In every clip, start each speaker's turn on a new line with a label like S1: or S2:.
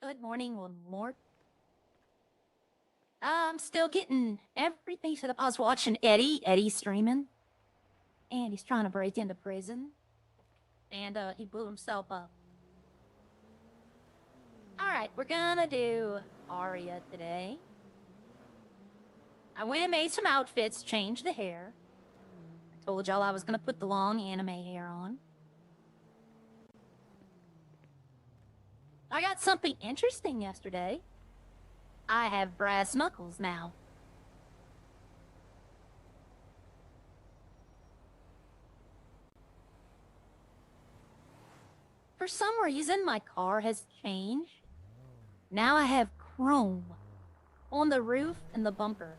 S1: Good morning, Lord. I'm still getting everything set up. I was watching Eddie streaming, and he's trying to break into prison, and he blew himself up. Alright, we're gonna do Aria today. I went and made some outfits, changed the hair. I told y'all I was gonna put the long anime hair on. I got something interesting yesterday. I have brass knuckles now. For some reason, my car has changed. Now I have chrome on the roof and the bumper.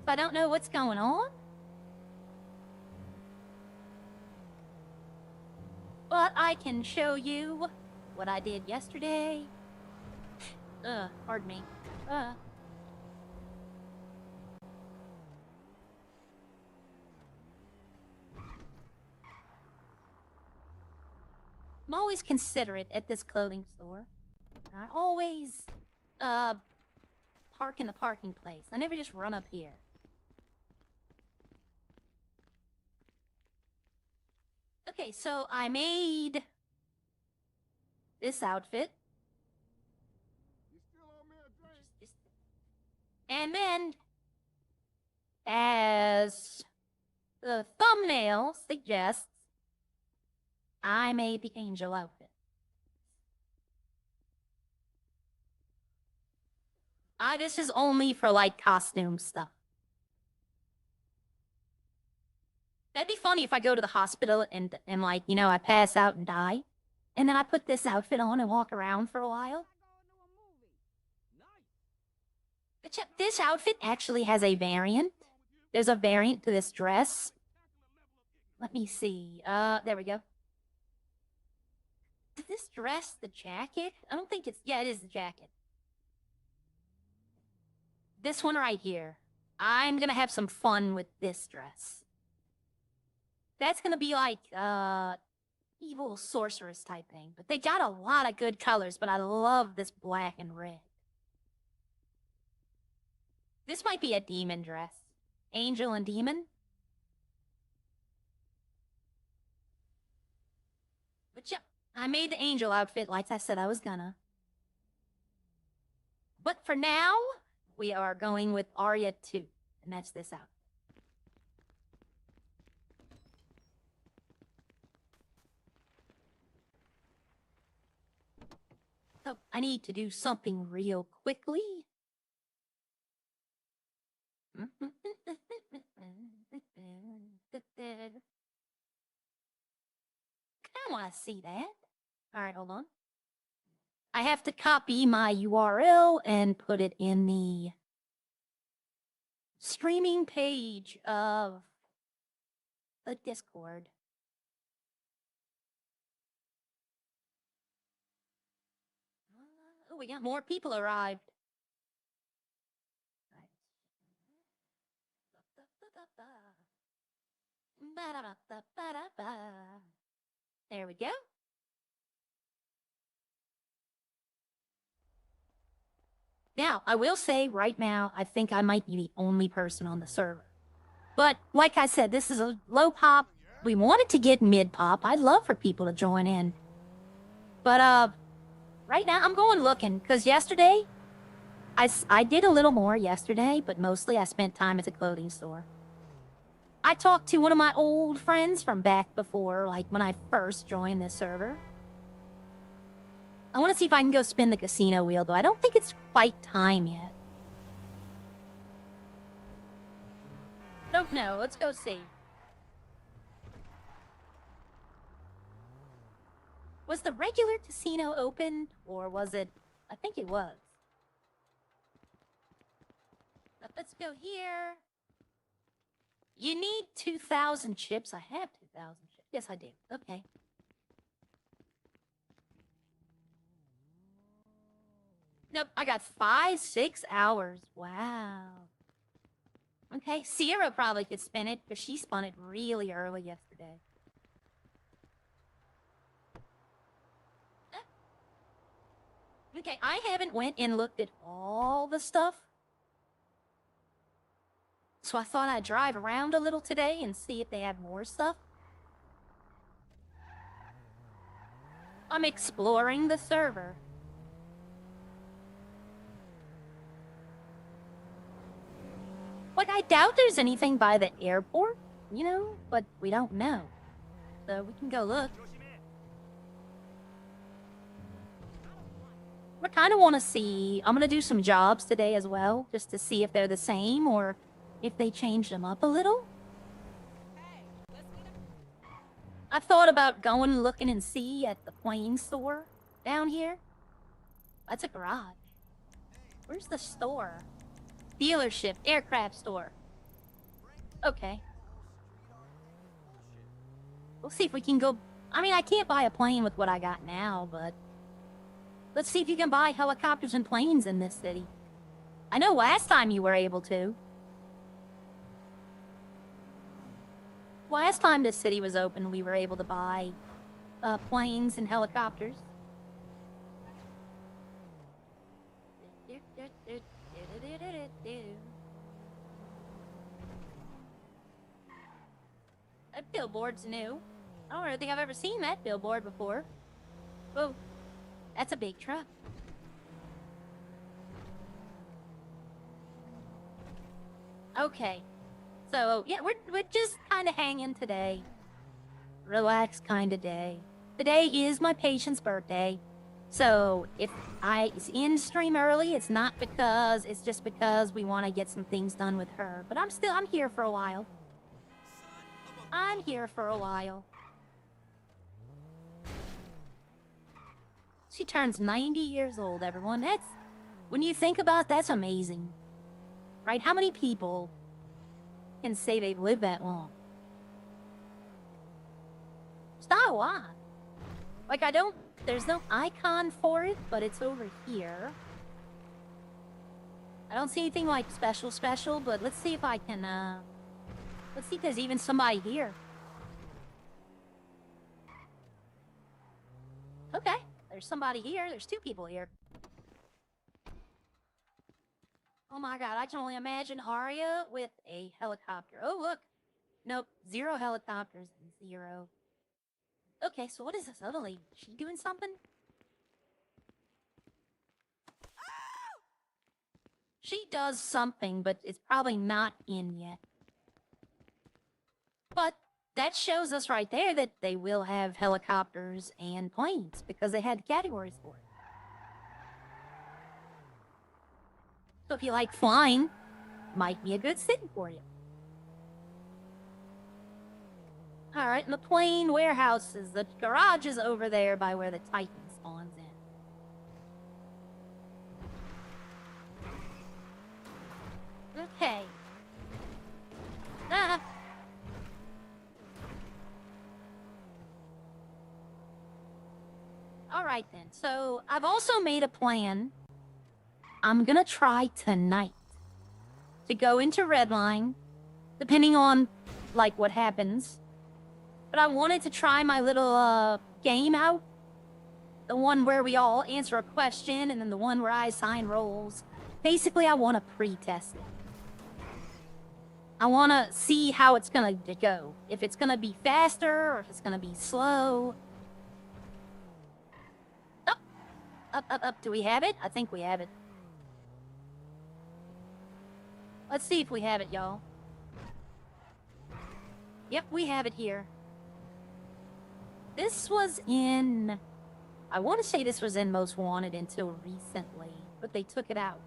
S1: I don't know what's going on. But I can show you what I did yesterday. Pardon me. I'm always considerate at this clothing store. I always, park in the parking place. I never just run up here. Okay, so I made this outfit. And then, as the thumbnail suggests, I made the angel outfit. This is only for, like, costume stuff. That'd be funny if I go to the hospital and like, you know, I pass out and die. And then I put this outfit on and walk around for a while. But yeah, this outfit actually has a variant. There's a variant to this dress. Let me see. There we go. Is this dress the jacket? I don't think it's... Yeah, it is the jacket. This one right here. I'm gonna have some fun with this dress. That's gonna be like, evil sorceress type thing. But they got a lot of good colors, but I love this black and red. This might be a demon dress. Angel and demon. But yeah, I made the angel outfit like I said I was gonna. But for now, we are going with Aria 2. And that's this outfit. So I need to do something real quickly. I want to see that. All right, hold on. I have to copy my URL and put it in the streaming page of the Discord. Oh, we got more people arrived. There we go. Now, I will say right now, I think I might be the only person on the server. But like I said, this is a low pop. We wanted to get mid pop. I'd love for people to join in. But right now I'm going looking, because yesterday, I did a little more yesterday, but mostly I spent time at the clothing store. I talked to one of my old friends from back before, like when I first joined this server. I want to see if I can go spin the casino wheel, though I don't think it's quite time yet. Don't know. Let's go see. Was the regular casino open, or was it... I think it was. But let's go here. You need 2,000 chips. I have 2,000 chips. Yes, I do. Okay. Nope, I got 5-6 hours. Wow. Okay, Sierra probably could spin it, because she spun it really early yesterday. Okay, I haven't went and looked at all the stuff. So I thought I'd drive around a little today and see if they have more stuff. I'm exploring the server. Like, I doubt there's anything by the airport, you know, but we don't know. So we can go look. I kind of want to see, I'm going to do some jobs today as well, just to see if they're the same or if they changed them up a little. I thought about going and looking and see at the plane store down here. That's a garage. Where's the store? Dealership, aircraft store. Okay. We'll see if we can go... I mean, I can't buy a plane with what I got now, but... let's see if you can buy helicopters and planes in this city. I know last time you were able to. Last time this city was open, we were able to buy planes and helicopters. That billboard's new. I don't think I've ever seen that billboard before. Whoa, that's a big truck. Okay. So, yeah, we're just kind of hanging today. Relax kind of day. Today is my patient's birthday. So, if I end stream early, it's not because, it's just because we want to get some things done with her. But I'm here for a while. I'm here for a while. She turns 90 years old, everyone. That's, when you think about it, that's amazing. Right? How many people can say they've lived that long? It's not a lot. Like, there's no icon for it, but it's over here. I don't see anything like special, but let's see if I can, let's see if there's even somebody here. Okay, there's somebody here. There's two people here. Oh my god, I can only imagine Arya with a helicopter. Oh, look. Nope, 0 helicopters. 0. Okay, so what is this other lady? Is she doing something? She does something, but it's probably not in yet. But that shows us right there that they will have helicopters and planes, because they had categories for it. So if you like flying, might be a good city for you. Alright, and the plane warehouses, the garage is over there by where the Titan spawns in. Okay. Ah. Alright then, so I've also made a plan. I'm gonna try tonight to go into Redline, depending on, like, what happens. But I wanted to try my little, game out. The one where we all answer a question, and then the one where I assign roles. Basically, I want to pre-test it. I want to see how it's gonna go. If it's gonna be faster, or if it's gonna be slow. Up. Do we have it? I think we have it. Let's see if we have it, y'all. Yep, we have it here. This was in... I want to say this was in Most Wanted until recently, but they took it out.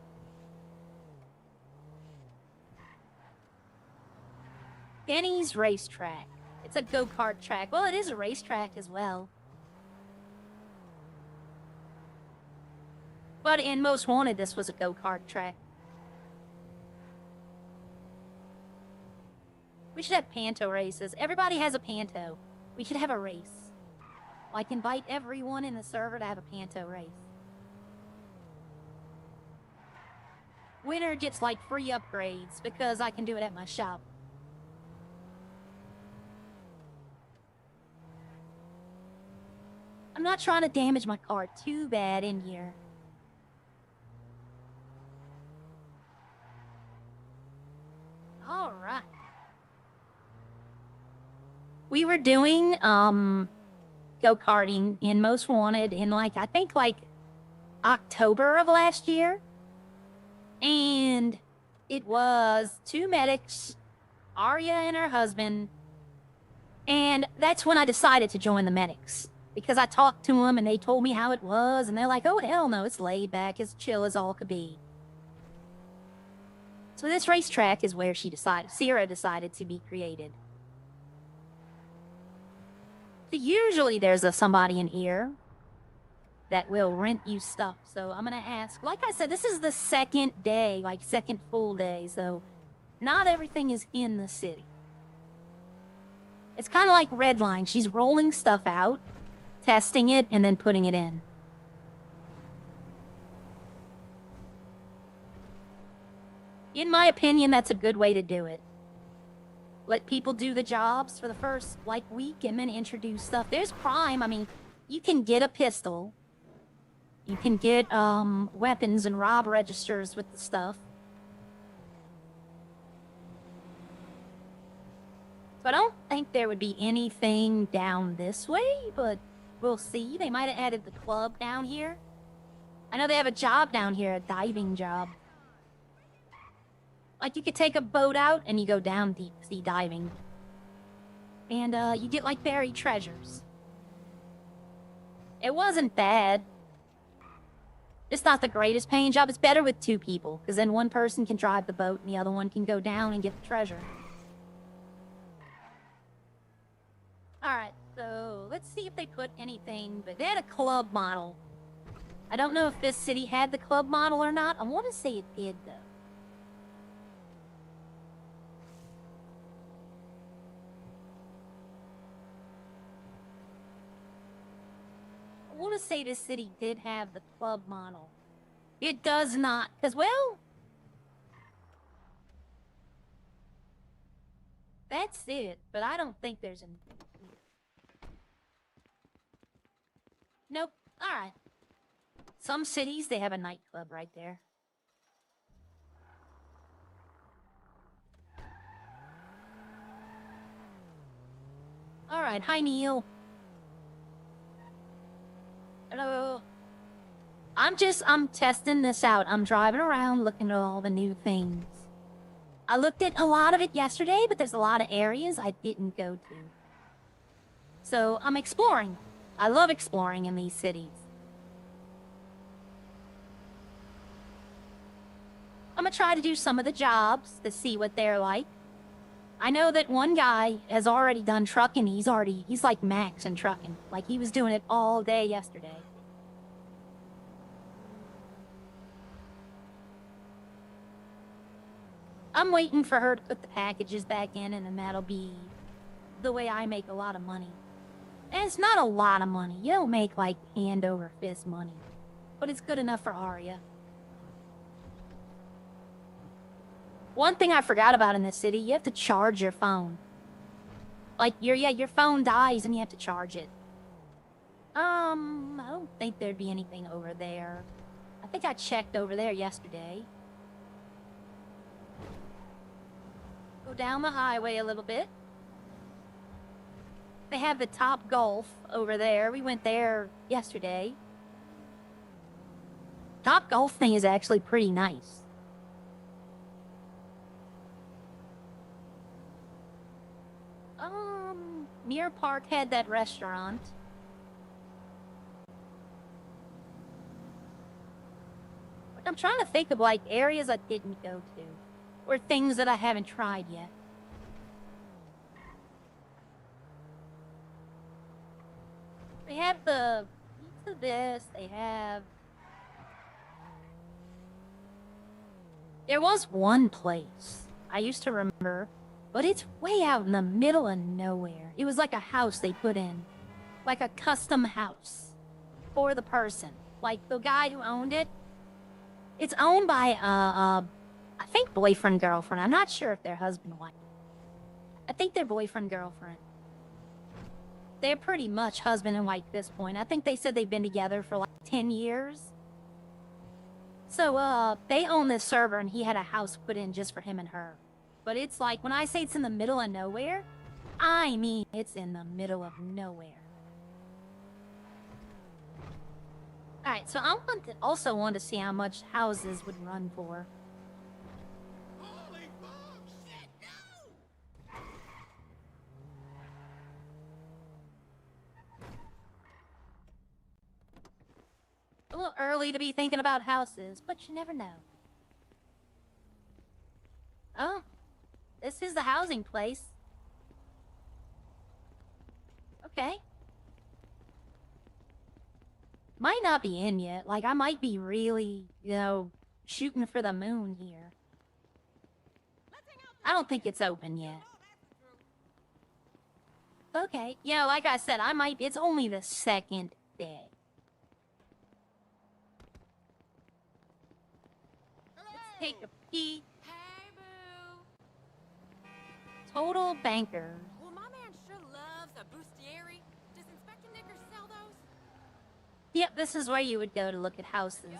S1: Benny's Racetrack. It's a go-kart track. Well, it is a racetrack as well. But in Most Wanted, this was a go-kart track. We should have Panto races. Everybody has a Panto. We should have a race. I can invite everyone in the server to have a Panto race. Winner gets, like, free upgrades because I can do it at my shop. I'm not trying to damage my car too bad in here. All right. We were doing go-karting in Most Wanted in I think October of last year. And it was 2 medics, Arya and her husband. And that's when I decided to join the medics. Because I talked to them and they told me how it was. And they're like, oh, hell no, it's laid back, as chill as all could be. So this racetrack is where Sierra decided to be created. So usually there's somebody in here that will rent you stuff. So I'm going to ask, like I said, this is the second day, second full day. So not everything is in the city. It's kind of like Redline. She's rolling stuff out, testing it, and then putting it in. In my opinion, that's a good way to do it. Let people do the jobs for the first, week and then introduce stuff. There's crime. I mean, you can get a pistol. You can get, weapons and rob registers with the stuff. So I don't think there would be anything down this way, but we'll see. They might have added the club down here. I know they have a job down here, a diving job. You could take a boat out and you go down deep sea diving. And, you get, buried treasures. It wasn't bad. It's not the greatest paying job. It's better with 2 people, because then one person can drive the boat and the other one can go down and get the treasure. Alright, so let's see if they put anything, but they had a club model. I don't know if this city had the club model or not. I want to say it did, though. I want to say this city did have the club model. It does not, because, well, that's it, but I don't think there's anything here. Nope. Alright. Some cities, they have a nightclub right there. Alright, hi Neil. Hello. I'm testing this out. I'm driving around looking at all the new things. I looked at a lot of it yesterday, but there's a lot of areas I didn't go to. So I'm exploring. I love exploring in these cities. I'm gonna try to do some of the jobs to see what they're like. I know that one guy has already done trucking. He's like max in trucking. He was doing it all day yesterday. I'm waiting for her to put the packages back in, and then that'll be the way I make a lot of money. And it's not a lot of money. You don't make, hand over fist money. But it's good enough for Arya. One thing I forgot about in this city, you have to charge your phone. Your phone dies and you have to charge it. I don't think there'd be anything over there. I think I checked over there yesterday. Go down the highway a little bit. They have the Top Golf over there. We went there yesterday. Top Golf thing is actually pretty nice. Mirror Park had that restaurant. I'm trying to think of areas I didn't go to. Or things that I haven't tried yet. They have the pizza this, they have... There was one place I used to remember, but it's way out in the middle of nowhere. It was like a house they put in. Like a custom house. For the person. The guy who owned it. It's owned by, I think boyfriend, girlfriend. I'm not sure if they're husband or wife. I think they're boyfriend, girlfriend. They're pretty much husband and wife at this point. I think they said they've been together for 10 years. So, they own this server and he had a house put in just for him and her. But it's like, when I say it's in the middle of nowhere, I mean it's in the middle of nowhere. Alright, so I also want to see how much houses would run for.
S2: Holy fuck! Shit, no!
S1: A little early to be thinking about houses, but you never know. Oh, this is the housing place. Okay. Might not be in yet. Like, I might be really, shooting for the moon here. I don't think it's open yet. Okay. Yeah, like I said, it's only the second day. Let's take a peek.
S3: Hey, boo.
S1: Total bankers.
S3: Well, my man sure loves a bustieri. Does Inspector Knickers sell those?
S1: Yep, this is where you would go to look at houses.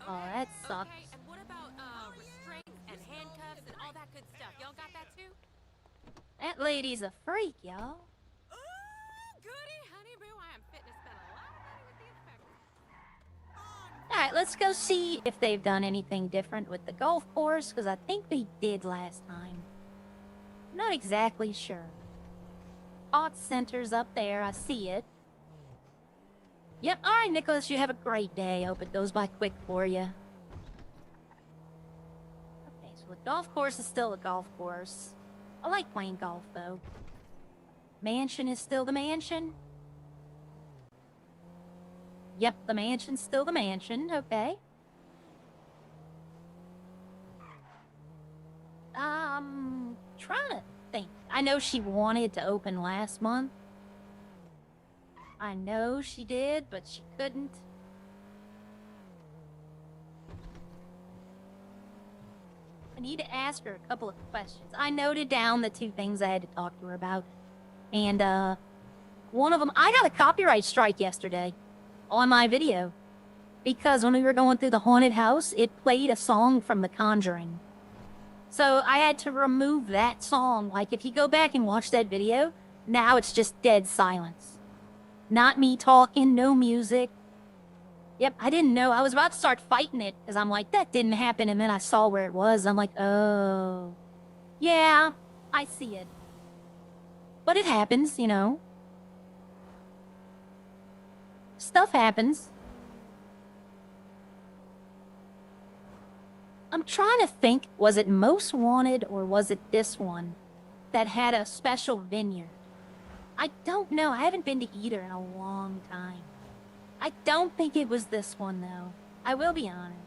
S1: Oh, that sucks.
S3: Okay, and what about restraints and handcuffs and all that good stuff? Y'all got that too?
S1: That lady's a freak, y'all.
S3: Ooh, goody, honey boo. I am fitting to spend a lot of money with the inspector.
S1: Alright, let's go see if they've done anything different with the golf course, because I think they did last time. I'm not exactly sure. Art Center's up there, I see it. Yep, alright, Nicholas, you have a great day. Hope it goes by quick for you. Okay, so the golf course is still a golf course. I like playing golf, though. Mansion is still the mansion. Yep, the mansion's still the mansion, okay. Trying to think. I know she wanted to open last month. I know she did, but she couldn't. I need to ask her a couple of questions. I noted down the 2 things I had to talk to her about. And, one of them, I got a copyright strike yesterday on my video. Because when we were going through the haunted house, it played a song from The Conjuring. So I had to remove that song. Like, if you go back and watch that video, now it's just dead silence. Not me talking, no music. Yep, I didn't know. I was about to start fighting it, because I'm like, that didn't happen, and then I saw where it was. I'm like, oh. Yeah, I see it. But it happens, you know. Stuff happens. I'm trying to think, was it Most Wanted, or was it this one that had a special vineyard? I don't know. I haven't been to either in a long time. I don't think it was this one, though. I will be honest.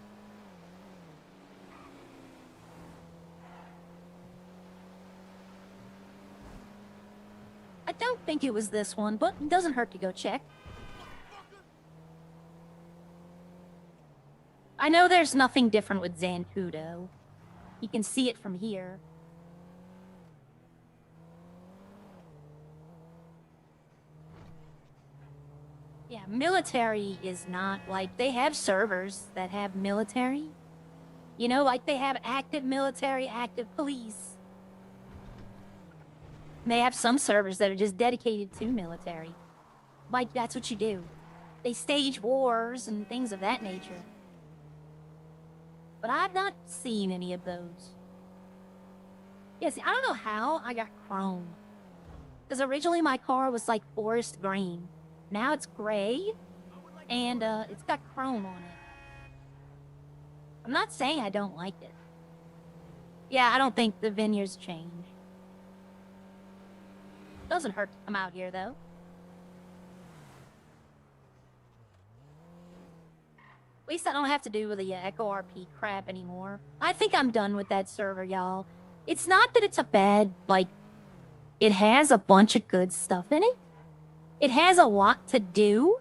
S1: I don't think it was this one, but it doesn't hurt to go check. I know there's nothing different with Zancudo. You can see it from here. Yeah, military is not like... They have servers that have military. You know, like they have active military, active police. And they have some servers that are just dedicated to military. Like, that's what you do. They stage wars and things of that nature. But I've not seen any of those. Yeah, see, I don't know how I got chrome. Because originally my car was like forest green. Now it's gray, and it's got chrome on it. I'm not saying I don't like it. Yeah, I don't think the vineyards change. Doesn't hurt to come out here, though. At least I don't have to do with the Echo RP crap anymore. I think I'm done with that server, y'all. It's not that it's a bad, like... It has a bunch of good stuff in it. It has a lot to do,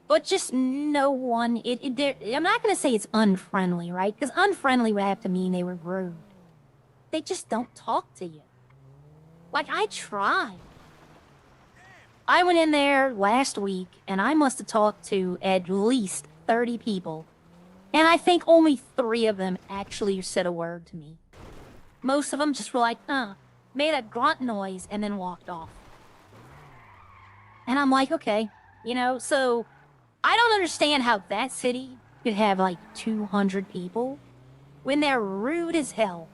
S1: but just no one... I'm not going to say it's unfriendly, right? Because unfriendly would have to mean they were rude. They just don't talk to you. Like, I tried. I went in there last week, and I must have talked to at least 30 people. And I think only 3 of them actually said a word to me. most of them just were like, made a grunt noise and then walked off. And I'm like, okay, you know, so I don't understand how that city could have like 200 people when they're rude as hell.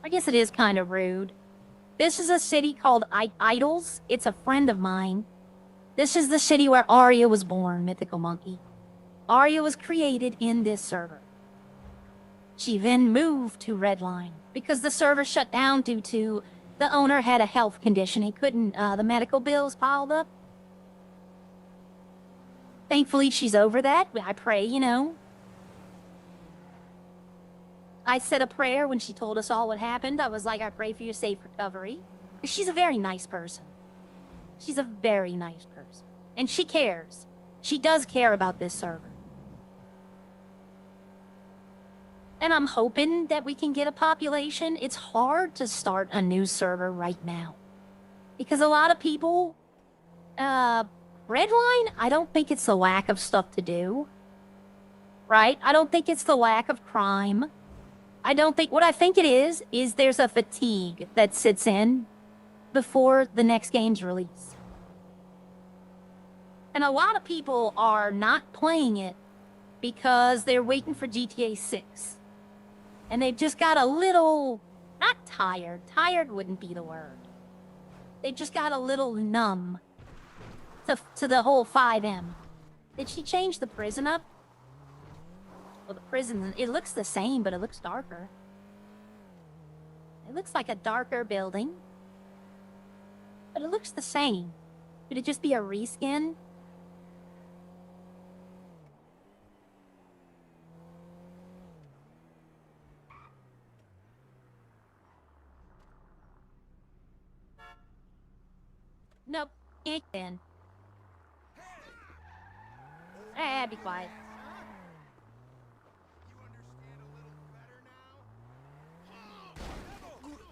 S1: I guess it is kind of rude. This is a city called Idols. It's a friend of mine. This is the city where Arya was born, Mythical Monkey. Arya was created in this server. She then moved to Redline because the server shut down due to the owner had a health condition. He couldn't, the medical bills piled up. Thankfully, she's over that. I pray, you know. I said a prayer when she told us all what happened. I was like, I pray for your safe recovery. She's a very nice person. She's a very nice person. And she cares. She does care about this server. And I'm hoping that we can get a population. It's hard to start a new server right now. Because a lot of people... Redline, I don't think it's the lack of stuff to do. Right? I don't think it's the lack of crime. I don't think... What I think it is there's a fatigue that sits in before the next game's release. And a lot of people are not playing it because they're waiting for GTA 6. And they've just got a little... Not tired. Tired wouldn't be the word. They've just got a little numb to the whole 5M. Did she change the prison up? Well, the prison... It looks the same, but it looks darker. It looks like a darker building. But it looks the same. Could it just be a reskin? Nope, ain't then. Eh, be quiet.
S2: You understand a little better now? I knew you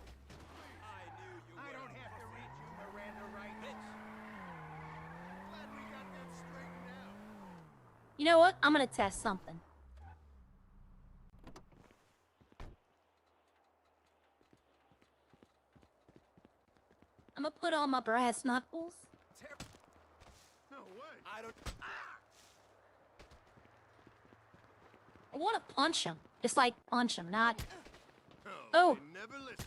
S2: I don't have to read you Miranda rights. Glad we got that straightened out.
S1: You know what? I'm gonna test something. I'm gonna put on my brass knuckles.
S2: No way. I don't...
S1: I want to punch him. Just like punch him, not...
S2: Oh.
S1: Oh.
S2: They never listen.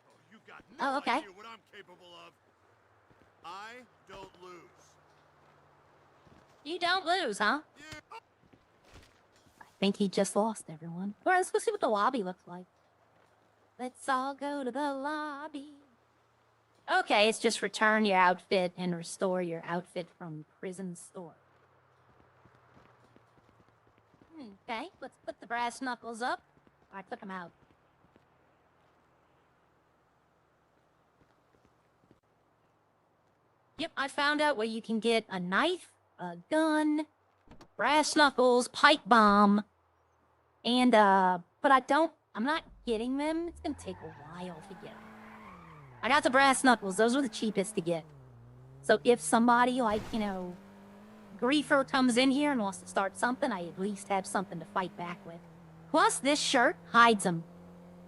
S2: Oh, you got
S1: Oh,
S2: no
S1: okay.
S2: idea what I'm capable of. I don't lose.
S1: You don't lose, huh?
S2: Yeah.
S1: I think he just lost, everyone. Alright, let's go see what the lobby looks like. Let's all go to the lobby. Okay, it's just return your outfit and restore your outfit from prison store. Okay, let's put the brass knuckles up. I took them out. Yep, I found out where you can get a knife, a gun, brass knuckles, pipe bomb, and, but I'm not getting them. It's gonna take a while to get them. I got the brass knuckles. Those were the cheapest to get. So if somebody, like, you know, Griefer comes in here and wants to start something, I at least have something to fight back with. Plus, this shirt hides them.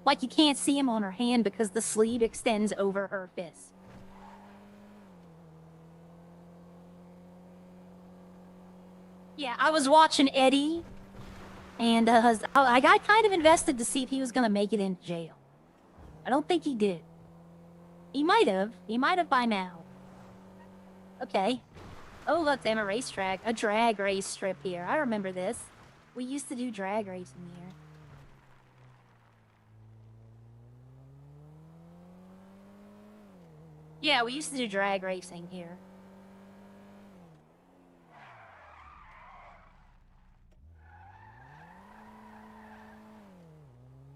S1: Like, you can't see him on her hand because the sleeve extends over her fist. Yeah, I was watching Eddie, and I got kind of invested to see if he was going to make it into jail. I don't think he did. He might have. He might have by now. Okay. Oh, look, they have a racetrack. A drag race strip here. I remember this. We used to do drag racing here. Yeah, we used to do drag racing here.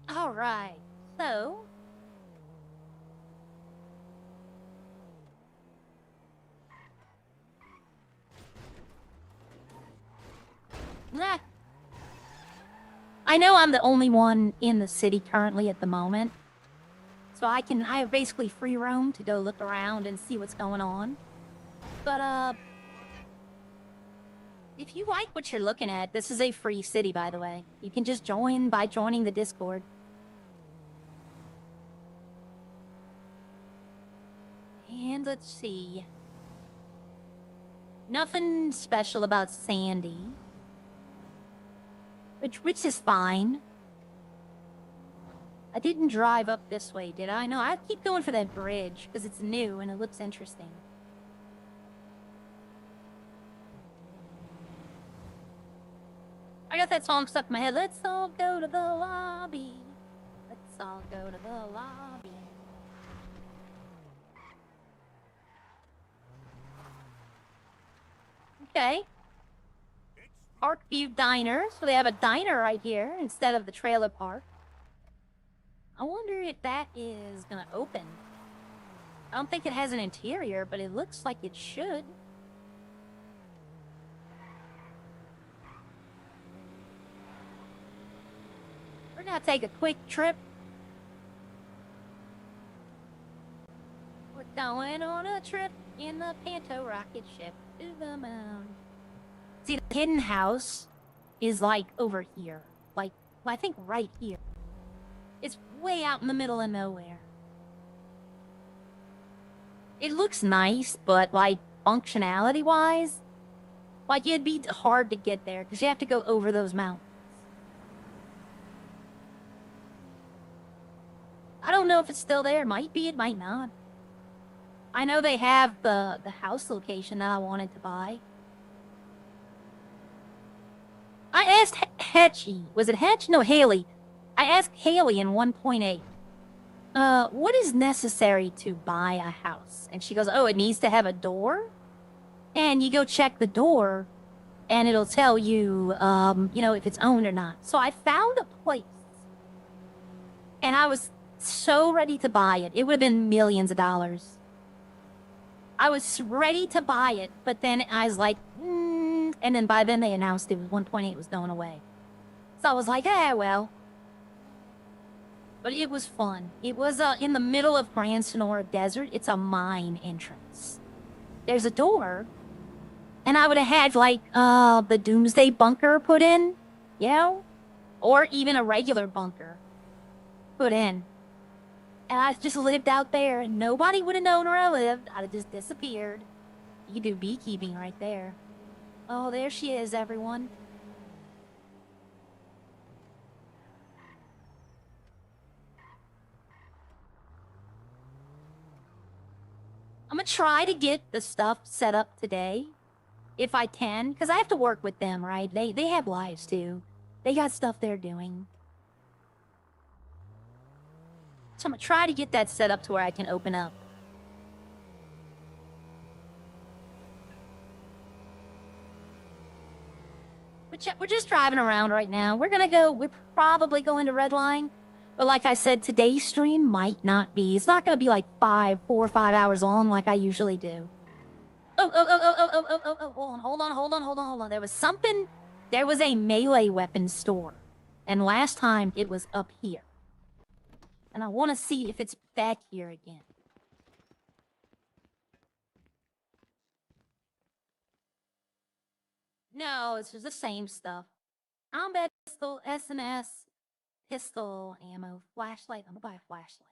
S1: Alright, so... Nah. I know I'm the only one in the city currently at the moment. So I have basically free roam to go look around and see what's going on. But, If you like what you're looking at, this is a free city, by the way. You can just join by joining the Discord. And let's see. Nothing special about Sandy. Which is fine. I didn't drive up this way, did I? No, I keep going for that bridge, because it's new and it looks interesting. I got that song stuck in my head. Let's all go to the lobby. Let's all go to the lobby. Okay. Parkview Diner. So they have a diner right here instead of the trailer park. I wonder if that is gonna open. I don't think it has an interior, but it looks like it should. We're gonna take a quick trip. We're going on a trip in the Panto rocket ship to the moon. See, the hidden house is like over here. Like, well, I think right here. It's way out in the middle of nowhere. It looks nice, but like functionality-wise, like it'd be hard to get there because you have to go over those mountains. I don't know if it's still there. It might be, it might not. I know they have the house location that I wanted to buy. I asked Hetchy. Was it Hetch? No, Haley. I asked Haley in 1.8. What is necessary to buy a house? And she goes, oh, it needs to have a door? And you go check the door, and it'll tell you, you know, if it's owned or not. So I found a place. And I was so ready to buy it. It would have been millions of dollars. I was ready to buy it, but then I was like, and then by then they announced it was 1.8 was going away. So I was like, well. But it was fun. It was in the middle of Grand Sonora Desert. It's a mine entrance. There's a door. And I would have had, like, the Doomsday Bunker put in. You know? Or even a regular bunker put in. And I just lived out there, and nobody would have known where I lived. I'd have just disappeared. You could do beekeeping right there. Oh, there she is, everyone. I'm gonna try to get the stuff set up today, if I can, because I have to work with them, right? They have lives too. They got stuff they're doing. So I'm gonna try to get that set up to where I can open up. We're just driving around right now. We're probably going to Redline. But like I said, today's stream might not be. It's not gonna be like 4 or 5 hours long like I usually do. Oh, hold on. There was a melee weapon store. And last time it was up here. And I want to see if it's back here again. No, it's just the same stuff. Combat pistol, SNS, pistol, ammo, flashlight. I'm gonna buy a flashlight.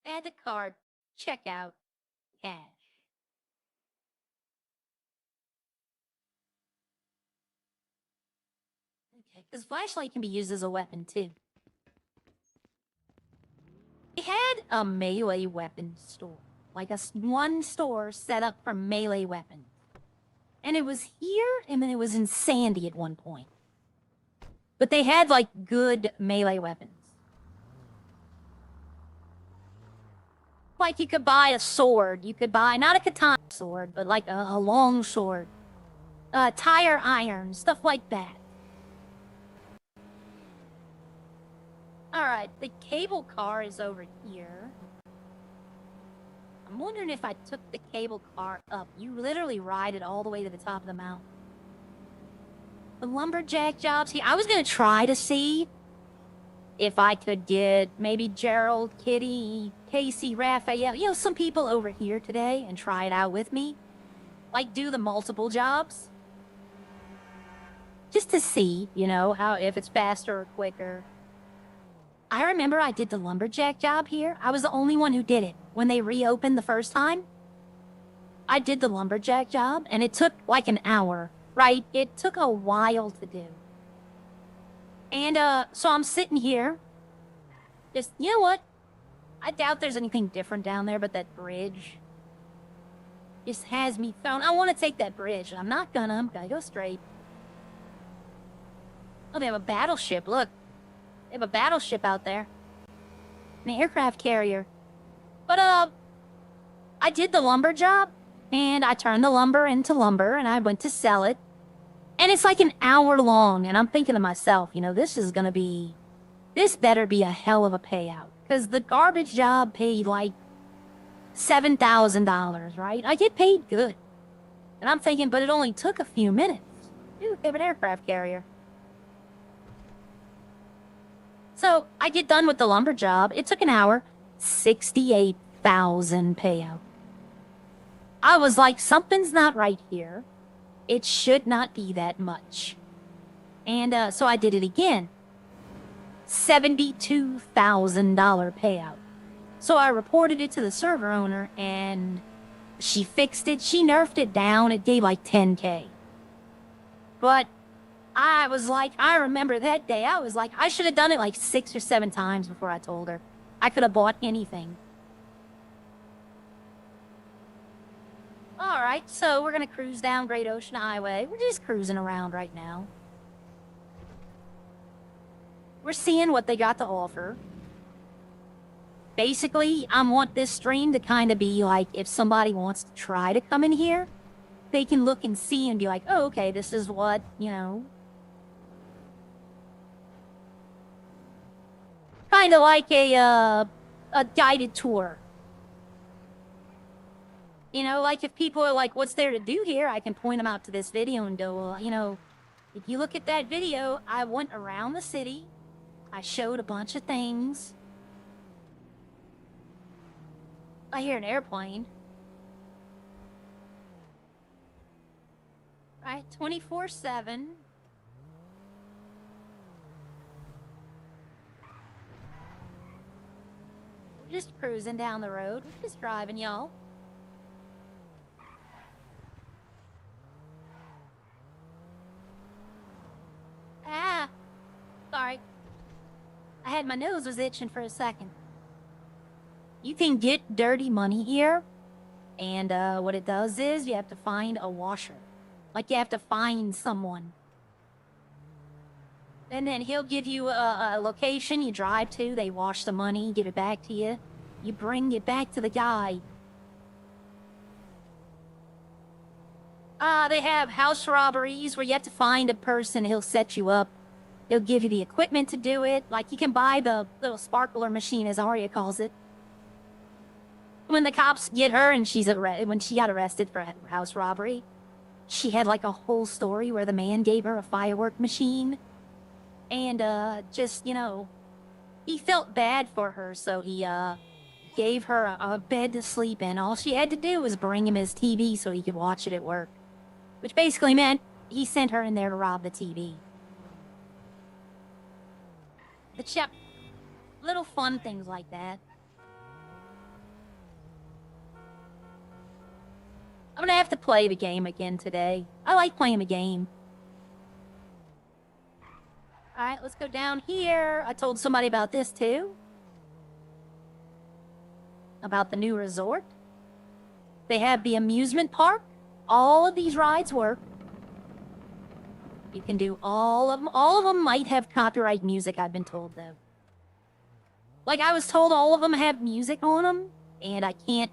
S1: Add to cart. Check out. Cash. Okay, because flashlight can be used as a weapon too. They had a melee weapon store. Like one store set up for melee weapons. And it was here, and then it was in Sandy at one point. But they had, like, good melee weapons. Like, you could buy a sword. You could buy, not a katana sword, but like a long sword. Tire iron, stuff like that. Alright, the cable car is over here. I'm wondering if I took the cable car up. You literally ride it all the way to the top of the mountain. The lumberjack jobs here. I was gonna try to see if I could get maybe Gerald, Kitty, Casey, Raphael, you know, some people over here today and try it out with me. like do the multiple jobs. Just to see, you know, how if it's faster or quicker. I remember I did the lumberjack job here. I was the only one who did it. When they reopened the first time, I did the lumberjack job, and it took like an hour, right? It took a while to do. And, so I'm sitting here, just, you know what? I doubt there's anything different down there, but that bridge just has me thrown. I want to take that bridge. I'm gonna go straight. Oh, they have a battleship, look. They have a battleship out there. An aircraft carrier. But, I did the lumber job, and I turned the lumber into lumber, and I went to sell it. And it's like an hour long, and I'm thinking to myself, you know, this better be a hell of a payout. Because the garbage job paid like $7,000, right? I get paid good. And I'm thinking, but it only took a few minutes. Ooh, they have an aircraft carrier. So I get done with the lumber job. It took an hour. 68,000 payout. I was like, something's not right here. It should not be that much. And so I did it again. $72,000 payout. So I reported it to the server owner, and she fixed it. She nerfed it down. It gave like 10K. But I was like, I remember that day, I was like, I should have done it like 6 or 7 times before I told her. I could have bought anything. Alright, so we're gonna cruise down Great Ocean Highway. We're just cruising around right now. We're seeing what they got to offer. Basically, I want this stream to kind of be like, if somebody wants to try to come in here, they can look and see and be like, oh, okay, this is what, you know. Kind of like a guided tour. You know, like if people are like, what's there to do here? I can point them out to this video and go, well, you know, if you look at that video, I went around the city. I showed a bunch of things. I hear an airplane. Right, 24/7. We're just cruising down the road. We're just driving, y'all. Ah, sorry. I had my nose was itching for a second. You can get dirty money here, and what it does is you have to find a washer. Like you have to find someone. And then he'll give you a location you drive to, they wash the money, give it back to you. You bring it back to the guy. They have house robberies where you have to find a person, he'll set you up. He'll give you the equipment to do it. Like you can buy the little sparkler machine, as Arya calls it. When the cops get her and when she got arrested for house robbery, she had like a whole story where the man gave her a firework machine. And, just, you know, he felt bad for her, so he, gave her a bed to sleep in. All she had to do was bring him his TV so he could watch it at work. Which basically meant he sent her in there to rob the TV. But yeah, little fun things like that. I'm gonna have to play the game again today. I like playing the game. Alright, let's go down here. I told somebody about this too. About the new resort. They have the amusement park. All of these rides work. You can do all of them. All of them might have copyright music, I've been told, though. Like, I was told all of them have music on them, and I can't...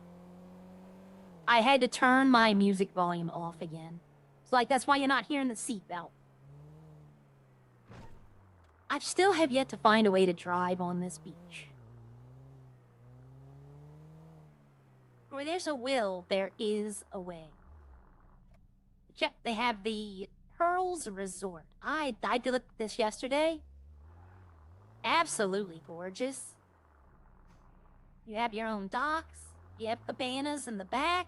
S1: I had to turn my music volume off again. It's like, that's why you're not hearing the seatbelt. I still have yet to find a way to drive on this beach. Where there's a will, there is a way. Yep, they have the Pearls Resort. I did look at this yesterday. Absolutely gorgeous. You have your own docks. You have cabanas in the back.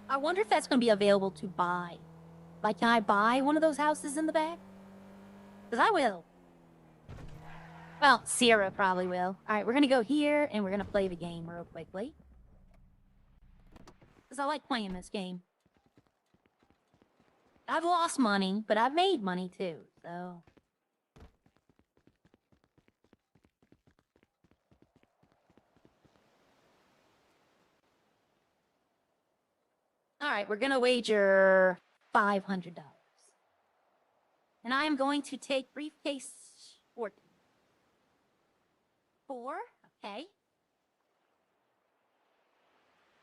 S1: I wonder if that's going to be available to buy. Like, can I buy one of those houses in the back? Because I will. Well, Sierra probably will. Alright, we're going to go here, and we're going to play the game real quickly. Because I like playing this game. I've lost money, but I've made money too, so... Alright, we're gonna wager $500. And I am going to take briefcase 14. 4? Okay.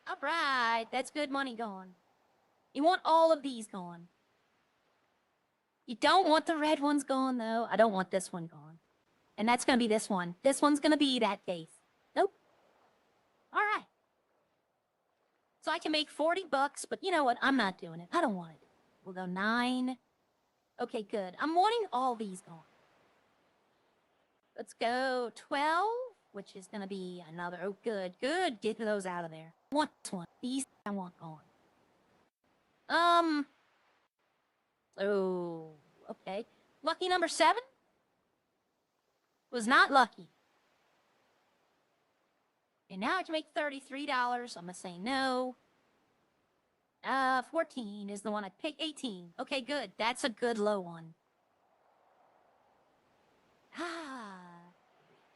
S1: Alright, that's good money gone. You want all of these gone. You don't want the red ones gone, though. I don't want this one gone. And that's gonna be this one. This one's gonna be that case. Nope. Alright. So I can make 40 bucks, but you know what? I'm not doing it. I don't want it. We'll go 9. Okay, good. I'm wanting all these gone. Let's go 12, which is gonna be another. Oh, good, good. Get those out of there. I want this one. These I want gone. Oh, okay. Lucky number 7 was not lucky. And now I can make $33. I'm gonna say no. 14 is the one I picked. 18. Okay, good. That's a good low one. Ah.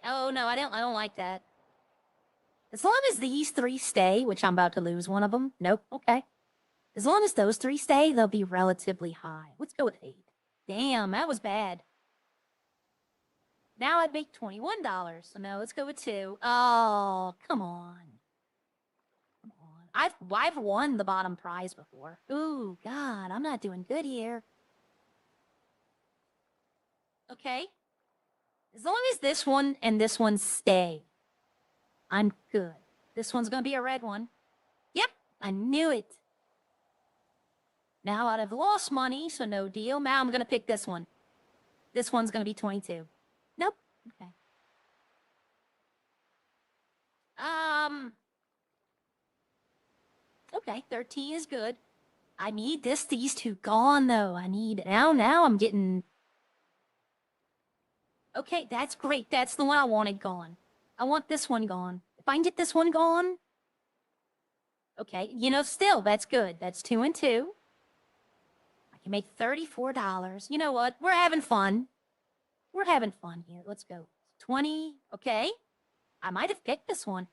S1: Oh no, I don't like that. As long as these 3 stay, which I'm about to lose one of them. Nope. Okay. As long as those 3 stay, they'll be relatively high. Let's go with 8. Damn, that was bad. Now I'd make $21. So no, let's go with 2. Oh, come on. Come on. I've won the bottom prize before. Ooh, God, I'm not doing good here. Okay. As long as this one and this one stay, I'm good. This one's gonna be a red one. Yep, I knew it. Now I'd have lost money, so no deal. Now I'm gonna pick this one. This one's gonna be 22. Nope. Okay. Okay, 13 is good. I need these 2 gone, though. I need... Now I'm getting... Okay, that's great. That's the one I wanted gone. I want this one gone. If I can get this one gone... Okay, you know, still, that's good. That's 2 and 2. I can make $34. You know what? We're having fun. We're having fun here. Let's go. 20. Okay. I might have picked this one.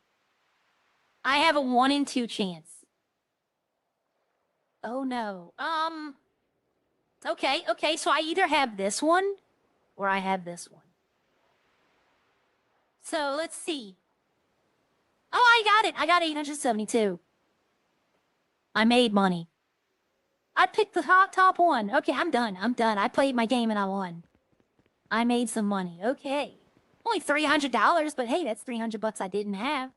S1: I have a 1 in 2 chance. Oh, no. Okay, so I either have this one or I have this one. So, let's see. Oh, I got it. I got 872. I made money. I picked the top one. Okay, I'm done. I played my game and I won. I made some money. Okay. Only $300, but hey, that's 300 bucks I didn't have.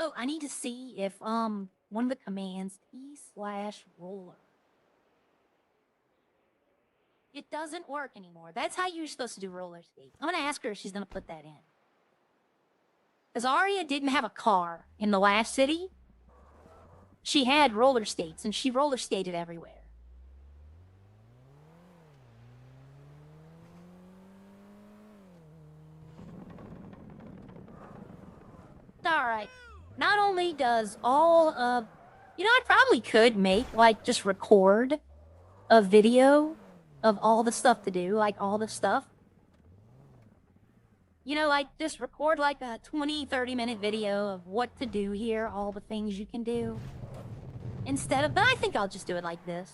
S1: Oh, I need to see if, one of the commands, T/roller. It doesn't work anymore. That's how you're supposed to do roller skates. I'm gonna ask her if she's gonna put that in. Because Aria didn't have a car in the last city. She had roller skates, and she roller skated everywhere. Alright. Not only does all of... You know, I probably could make, like, just record a video of all the stuff to do, like, all the stuff. You know, like, just record, like, a 20, 30-minute video of what to do here, all the things you can do. Instead of... But I think I'll just do it like this.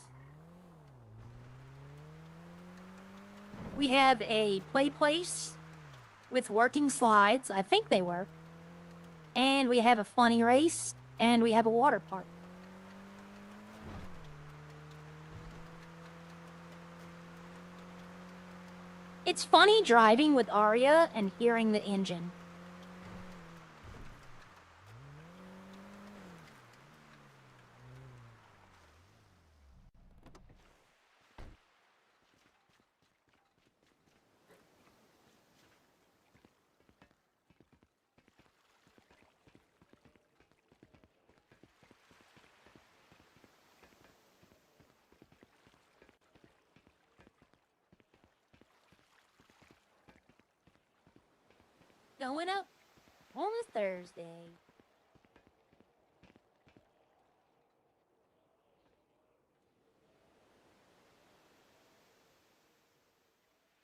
S1: We have a play place with working slides. I think they work. And we have a funny race, and we have a water park. It's funny driving with Aria and hearing the engine. Going up on a Thursday.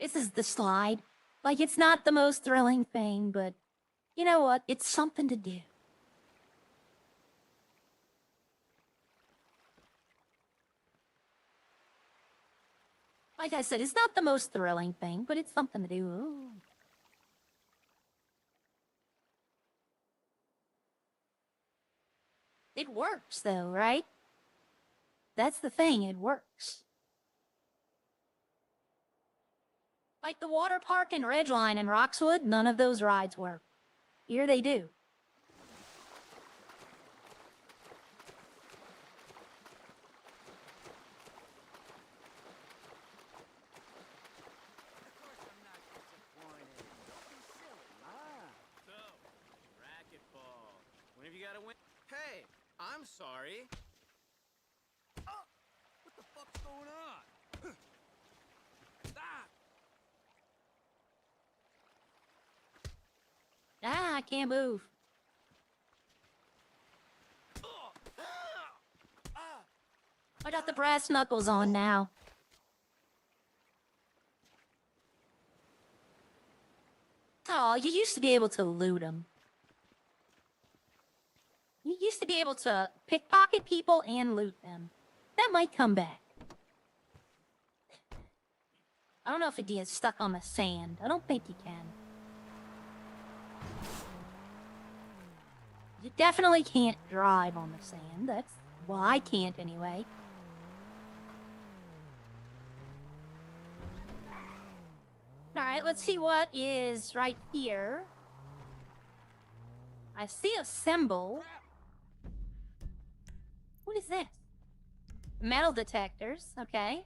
S1: This is the slide. Like, it's not the most thrilling thing, but you know what? It's something to do. Like I said, it's not the most thrilling thing, but it's something to do. Ooh. It works, though, right? That's the thing, it works. Like the water park in Redline in Roxwood, none of those rides work. Here they do.
S2: Of course I'm not disappointed. Don't be silly.
S4: So, racquetball. When have you got to win? Hey, I'm sorry.
S2: Oh! What the fuck's going on? Ah!
S1: Ah, I can't move. I got the brass knuckles on now. Oh, you used to be able to loot them. You used to be able to pickpocket people and loot them. That might come back. I don't know if it is stuck on the sand. I don't think you can. You definitely can't drive on the sand. That's... well, I can't anyway. Alright, let's see what is right here. I see a symbol. What is this? Metal detectors, okay.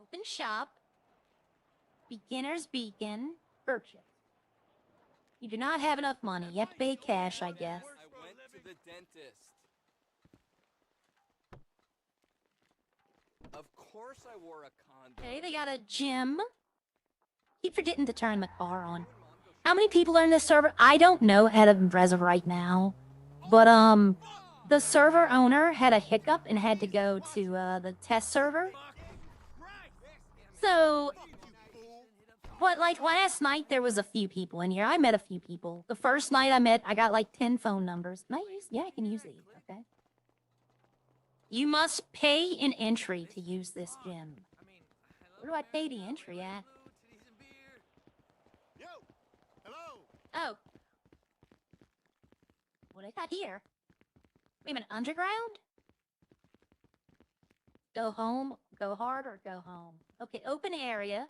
S1: Open shop. Beginner's beacon. Purchase. You do not have enough money. You have to pay cash, I guess.
S4: I went to the dentist. Of course I wore a condom.
S1: Okay, they got a gym. Keep forgetting to turn the car on. How many people are in this server? I don't know as of right now. But, the server owner had a hiccup and had to go to, the test server. So, what, like, last night there was a few people in here. I met a few people. The first night I got like 10 phone numbers. Can I use? Yeah, I can use these, okay. You must pay an entry to use this gym. Where do I pay the entry at?
S2: Yo! Hello!
S1: Oh. What I got here? Wait a minute, underground? Go home, go hard, or go home? Okay, open area.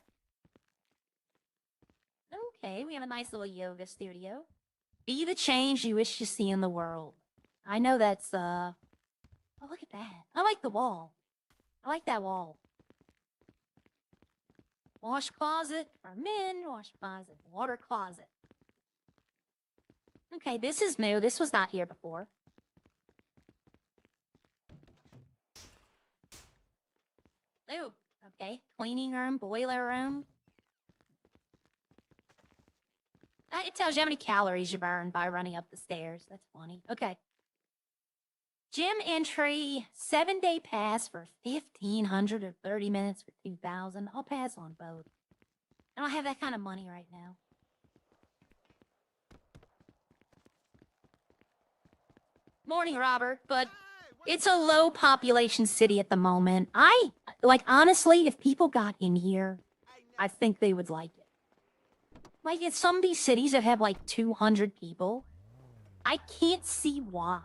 S1: Okay, we have a nice little yoga studio. Be the change you wish to see in the world. I know that's, oh, look at that. I like the wall. I like that wall. Wash closet for men, wash closet, water closet. Okay, this is new. This was not here before. Oh, okay. Cleaning room, boiler room. It tells you how many calories you burn by running up the stairs. That's funny. Okay. Gym entry, 7-day pass for 1,500 or 30 minutes for 2,000. I'll pass on both. I don't have that kind of money right now. Morning, Robert, but it's a low population city at the moment. Honestly, if people got in here, I think they would like it. Like, in some of these cities that have like 200 people, I can't see why.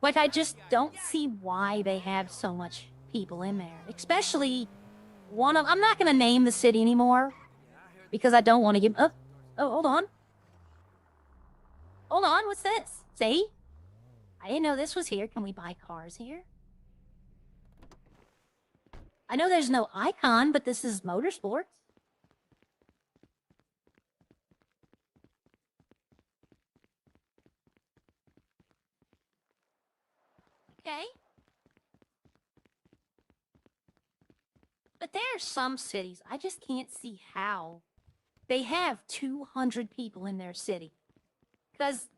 S1: Like, I just don't see why they have so much people in there. Especially I'm not going to name the city anymore because I don't want to give... Oh, hold on. Hold on, what's this? See? I didn't know this was here. Can we buy cars here? I know there's no icon, but this is motorsports. Okay. there are some cities, I just can't see how they have 200 people in their city. Because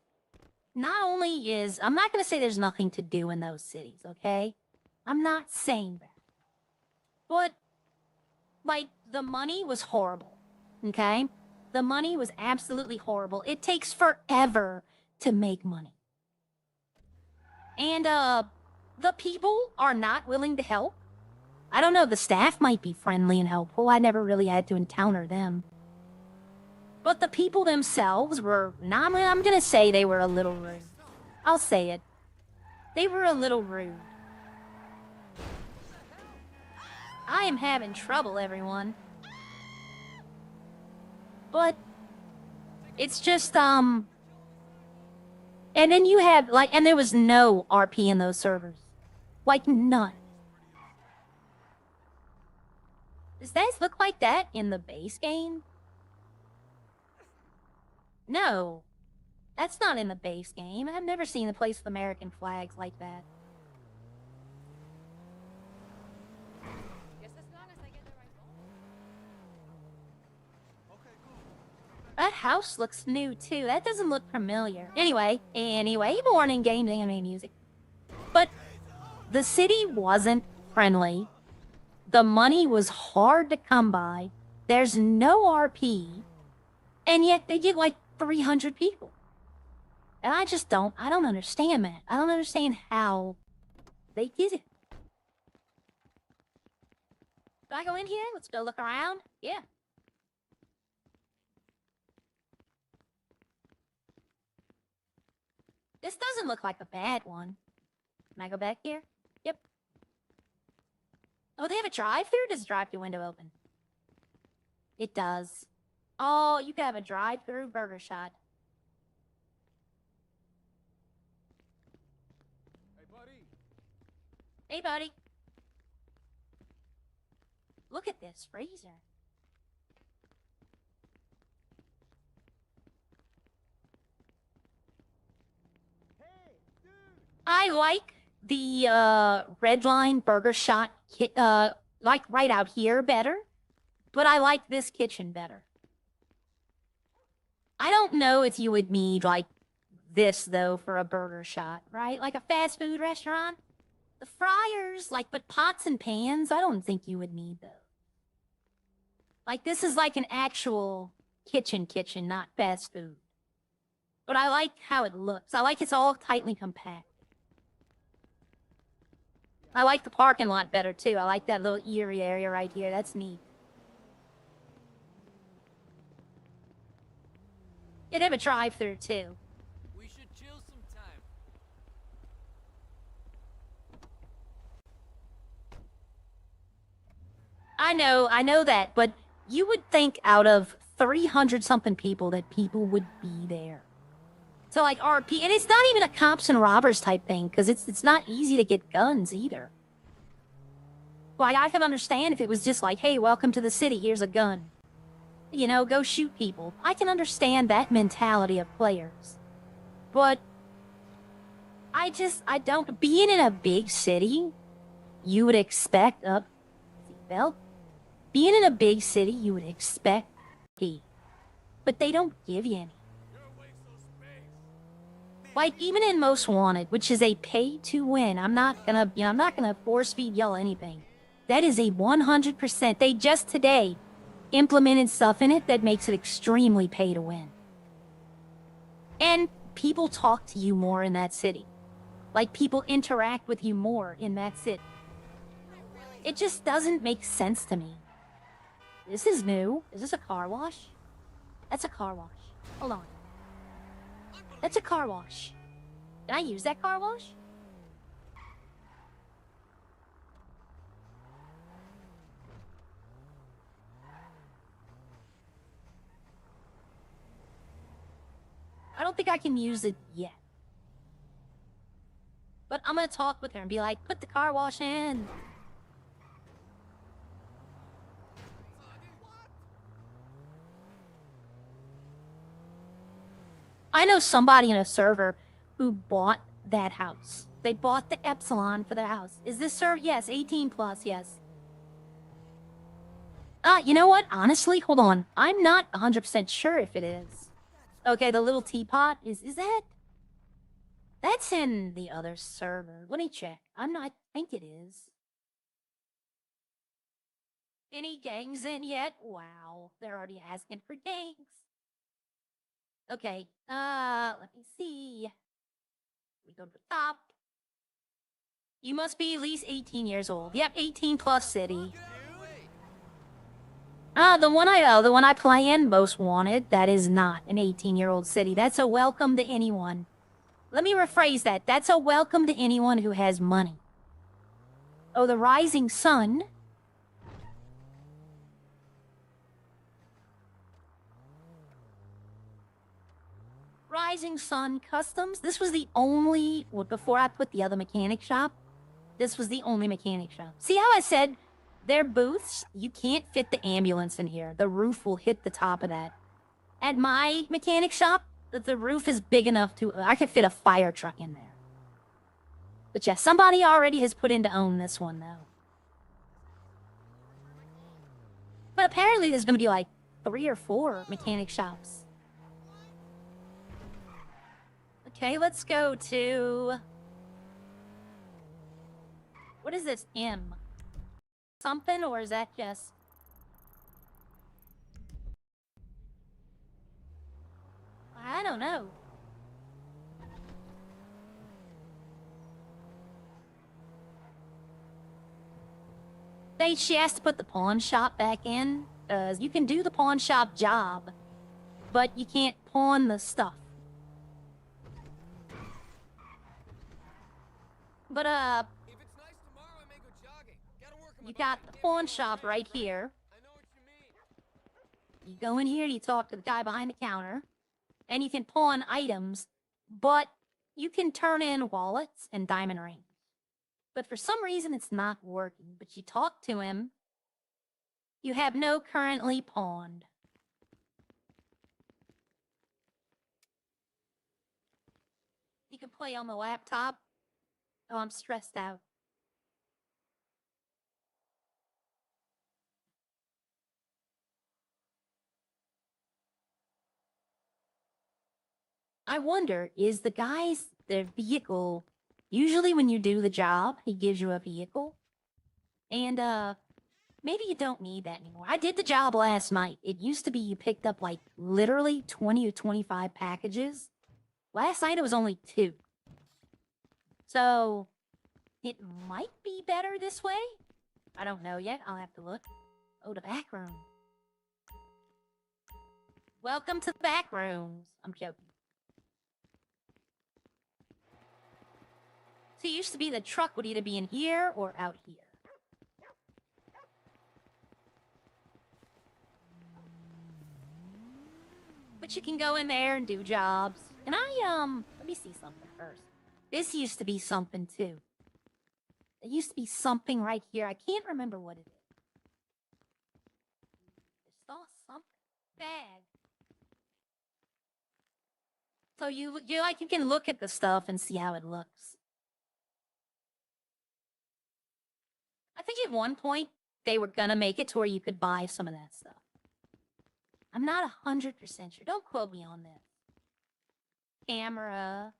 S1: not only is, I'm not going to say there's nothing to do in those cities, okay? I'm not saying that. But, like, the money was horrible, okay? The money was absolutely horrible. It takes forever to make money. And, the people are not willing to help. I don't know, the staff might be friendly and helpful. I never really had to encounter them. But the people themselves were not, I'm gonna say they were a little rude. I'll say it. They were a little rude. I am having trouble, everyone. But it's just, and then you have, like, and there was no RP in those servers. Like, none. Does that look like that in the base game? No. That's not in the base game. I've never seen a place with American flags like that.
S3: Just as long as I get the right ball.
S1: That house looks new, too. That doesn't look familiar. Anyway, morning games, anime music. But the city wasn't friendly. The money was hard to come by. There's no RP. And yet they get like 300 people. And I don't understand that. I don't understand how they did it. Do I go in here? Let's go look around. Yeah. This doesn't look like a bad one. Can I go back here? Yep. Oh, they have a drive-thru? Does the drive-thru window open? It does. Oh, you can have a drive-thru burger shot.
S2: Hey, buddy.
S1: Hey, buddy. Look at this freezer.
S2: Hey, dude.
S1: I like the Redline burger shot, like right out here better, but I like this kitchen better. I don't know if you would need like this though for a burger shot, right? Like a fast food restaurant. The fryers, like, but pots and pans, I don't think you would need those. Like, this is like an actual kitchen, not fast food. But I like how it looks. I like it's all tightly compact. I like the parking lot better, too. I like that little eerie area right here. That's neat. You'd have a drive-thru, too.
S4: We should chill sometime.
S1: I know that, but you would think out of 300-something people that people would be there. So, like, RP, and it's not even a cops and robbers type thing, because it's not easy to get guns, either. Like, I can understand if it was just like, hey, welcome to the city, here's a gun. You know, go shoot people. I can understand that mentality of players. But I don't, being in a big city, you would expect, seatbelt. Being in a big city, you would expect RP. But they don't give you any. Like, even in Most Wanted, which is a pay-to-win, I'm not gonna force-feed y'all anything. That is a 100%. They just today implemented stuff in it that makes it extremely pay-to-win. And people talk to you more in that city. Like, people interact with you more in that city. It just doesn't make sense to me. This is new. Is this a car wash? That's a car wash. Hold on. That's a car wash. Can I use that car wash? I don't think I can use it yet. But I'm gonna talk with her and be like, put the car wash in. I know somebody in a server who bought that house. They bought the Epsilon for their house. Is this server? Yes, 18 plus, yes. You know what? Honestly, hold on. I'm not 100% sure if it is. Okay, the little teapot is that? That's in the other server. Let me check. I think it is. Any gangs in yet? Wow, they're already asking for gangs. Okay, let me see. We go to the top. You must be at least 18 years old. Yep, 18 plus city. The one I play in, Most Wanted, that is not an 18-year-old city. That's a welcome to anyone. Let me rephrase that. That's a welcome to anyone who has money. Oh, the Rising Sun. Rising Sun Customs. This was the only, well, before I put the other mechanic shop, this was the only mechanic shop. See how I said their booths? You can't fit the ambulance in here. The roof will hit the top of that. At my mechanic shop, the roof is big enough to, I could fit a fire truck in there. But yeah, somebody already has put in to own this one, though. But apparently there's gonna be like 3 or 4 mechanic shops. Okay, let's go to... What is this, M? Something, or is that just... I don't know. She has to put the pawn shop back in. You can do the pawn shop job, but you can't pawn the stuff. But,
S2: If it's nice tomorrow, I may go jogging. Gotta work on my
S1: you got the pawn shop right here.
S2: I know what you mean.
S1: You go in here, you talk to the guy behind the counter, and you can pawn items, but you can turn in wallets and diamond rings. But for some reason, it's not working. But you talk to him. You have no currently pawned. You can play on the laptop. Oh, I'm stressed out. I wonder, is the vehicle, usually when you do the job, he gives you a vehicle. And, maybe you don't need that anymore. I did the job last night. It used to be you picked up, like, literally 20 or 25 packages. Last night it was only 2. So, it might be better this way? I don't know yet. I'll have to look. Oh, the back room. Welcome to the back rooms. I'm joking. So it used to be the truck would either be in here or out here. But you can go in there and do jobs. And let me see something first. This used to be something too. There used to be something right here. I can't remember what it is. I saw something. Bag. So you can look at the stuff and see how it looks. I think at one point they were gonna make it to where you could buy some of that stuff. I'm not 100% sure. Don't quote me on this. Camera.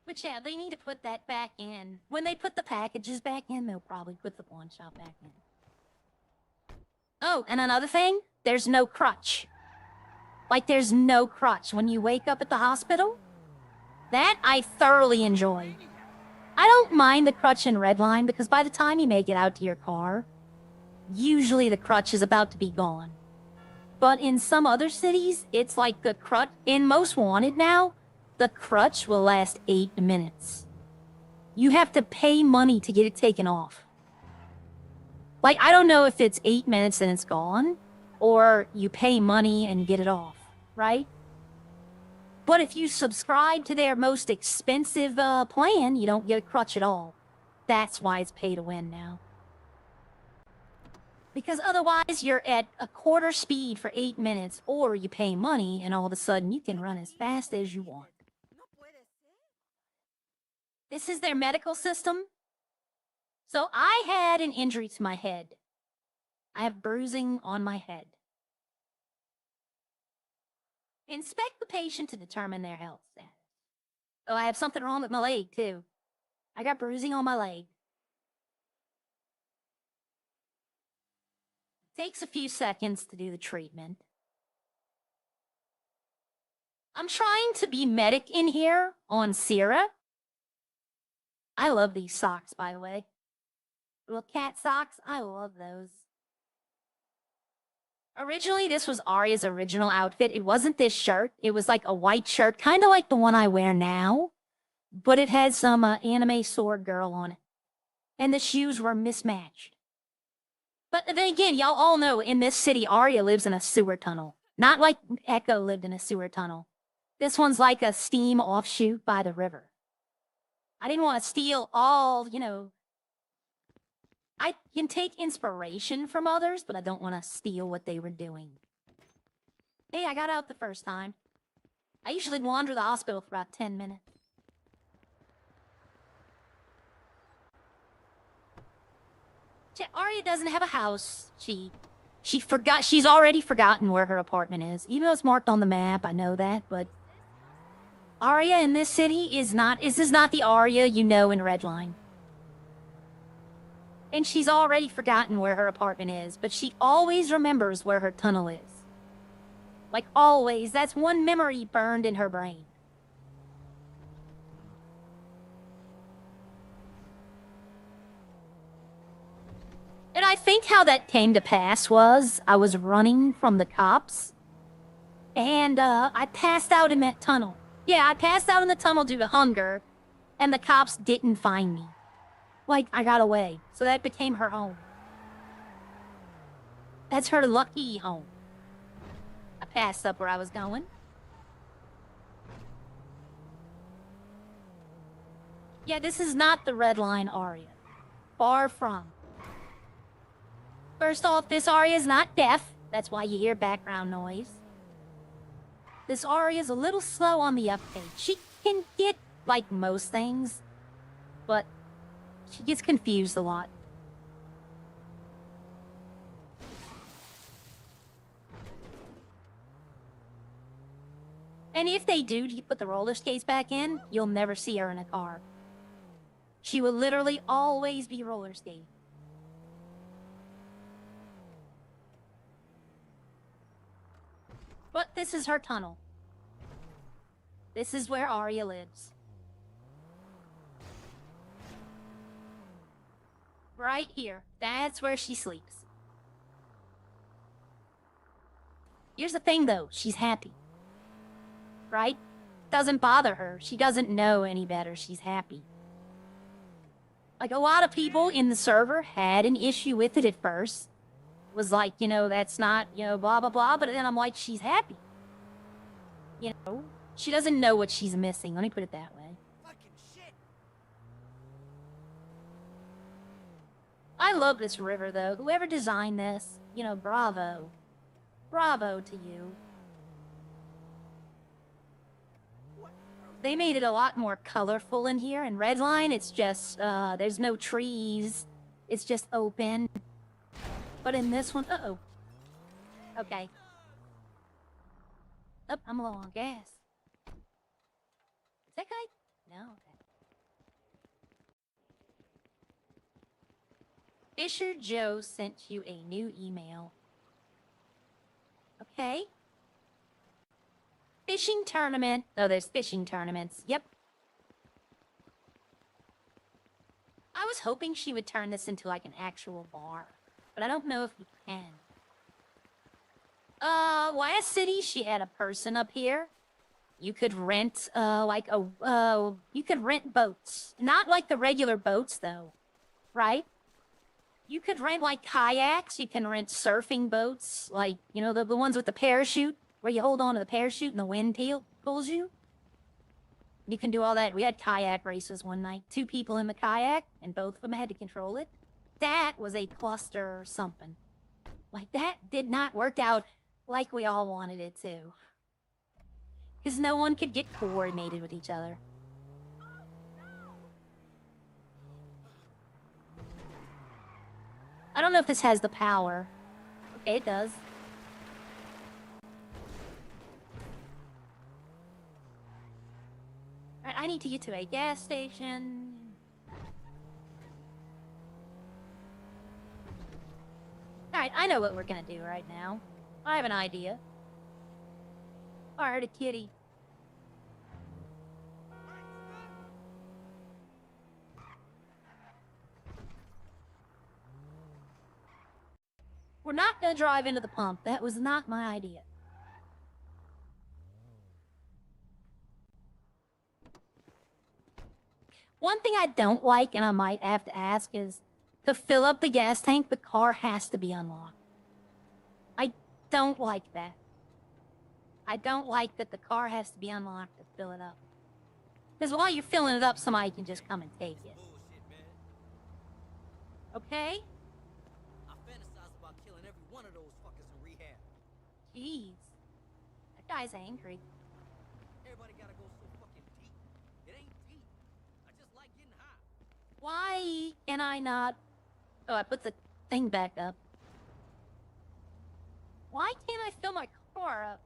S1: But yeah, they need to put that back in. When they put the packages back in, they'll probably put the pawn shop back in. Oh, and another thing, there's no crutch. Like, there's no crutch when you wake up at the hospital. That I thoroughly enjoy. I don't mind the crutch in Redline because by the time you make it out to your car, usually the crutch is about to be gone. But in some other cities, it's like the crutch. In Most Wanted now, the crutch will last 8 minutes. You have to pay money to get it taken off. Like, I don't know if it's 8 minutes and it's gone, or you pay money and get it off, right? But if you subscribe to their most expensive plan, you don't get a crutch at all. That's why it's pay to win now. Because otherwise, you're at a quarter speed for 8 minutes, or you pay money, and all of a sudden, you can run as fast as you want. This is their medical system. So I had an injury to my head. I have bruising on my head. Inspect the patient to determine their health status. Oh, I have something wrong with my leg, too. I got bruising on my leg. Takes a few seconds to do the treatment. I'm trying to be medic in here on Sierra. I love these socks, by the way. Little cat socks, I love those. Originally, this was Arya's original outfit. It wasn't this shirt. It was like a white shirt, kind of like the one I wear now. But it had some anime sword girl on it. And the shoes were mismatched. But then again, y'all all know in this city, Arya lives in a sewer tunnel. Not like Echo lived in a sewer tunnel. This one's like a steam offshoot by the river. I didn't want to steal all, I can take inspiration from others, but I don't want to steal what they were doing. Hey, I got out the first time. I usually wander the hospital for about 10 minutes. Arya doesn't have a house. She's already forgotten where her apartment is. Even though it's marked on the map, I know that, but Arya in this city is not the Arya you know in Redline. And she's already forgotten where her apartment is, but she always remembers where her tunnel is. Like always, that's one memory burned in her brain. And I think how that came to pass was I was running from the cops, and I passed out in that tunnel. Yeah, I passed out in the tunnel due to hunger, and the cops didn't find me. Like, I got away, so that became her home. That's her lucky home. I passed up where I was going. Yeah, this is not the Redline Arya. Far from. First off, this Arya is not deaf. That's why you hear background noise. This Arya is a little slow on the uptake. She can get, like, most things, but she gets confused a lot. And if they do put the roller skates back in, you'll never see her in a car. She will literally always be roller skating. But this is her tunnel. This is where Arya lives. Right here. That's where she sleeps. Here's the thing, though. She's happy. Right? Doesn't bother her. She doesn't know any better. She's happy. Like, a lot of people in the server had an issue with it at first. Was like, that's not, blah, blah, blah. But then I'm like, she's happy. She doesn't know what she's missing. Let me put it that way.
S2: Fucking shit.
S1: I love this river, though. Whoever designed this, bravo. Bravo to you. They made it a lot more colorful in here. In Redline, it's just, there's no trees. It's just open. But in this one, uh-oh. Okay. Oh, I'm low on gas. Is that guy? No, okay. Fisher Joe sent you a new email. Okay. Fishing tournament. Oh, there's fishing tournaments. Yep. I was hoping she would turn this into like an actual bar. But I don't know if we can. Last city, she had a person up here. You could rent, you could rent boats. Not like the regular boats, though. Right? You could rent, like, kayaks. You can rent surfing boats. Like, the ones with the parachute, where you hold on to the parachute and the wind pulls you. You can do all that. We had kayak races one night. 2 people in the kayak, and both of them had to control it. That was a cluster or something. Like, that did not work out like we all wanted it to. Because no one could get coordinated with each other. I don't know if this has the power. It does. Alright, I need to get to a gas station. Alright, I know what we're gonna do right now. I have an idea. I heard a kitty. We're not gonna drive into the pump. That was not my idea. One thing I don't like, and I might have to ask, is to fill up the gas tank, the car has to be unlocked. I don't like that. I don't like that the car has to be unlocked to fill it up. Because while you're filling it up, somebody can just come and take it.
S4: Bullshit, man.
S1: Okay?
S4: I fantasize about killing every one of those fuckers in rehab.
S1: Jeez. That guy's angry.
S4: Everybody gotta go so fucking deep. It ain't deep. I just like getting high.
S1: Why can I not... Oh, I put the thing back up. Why can't I fill my car up?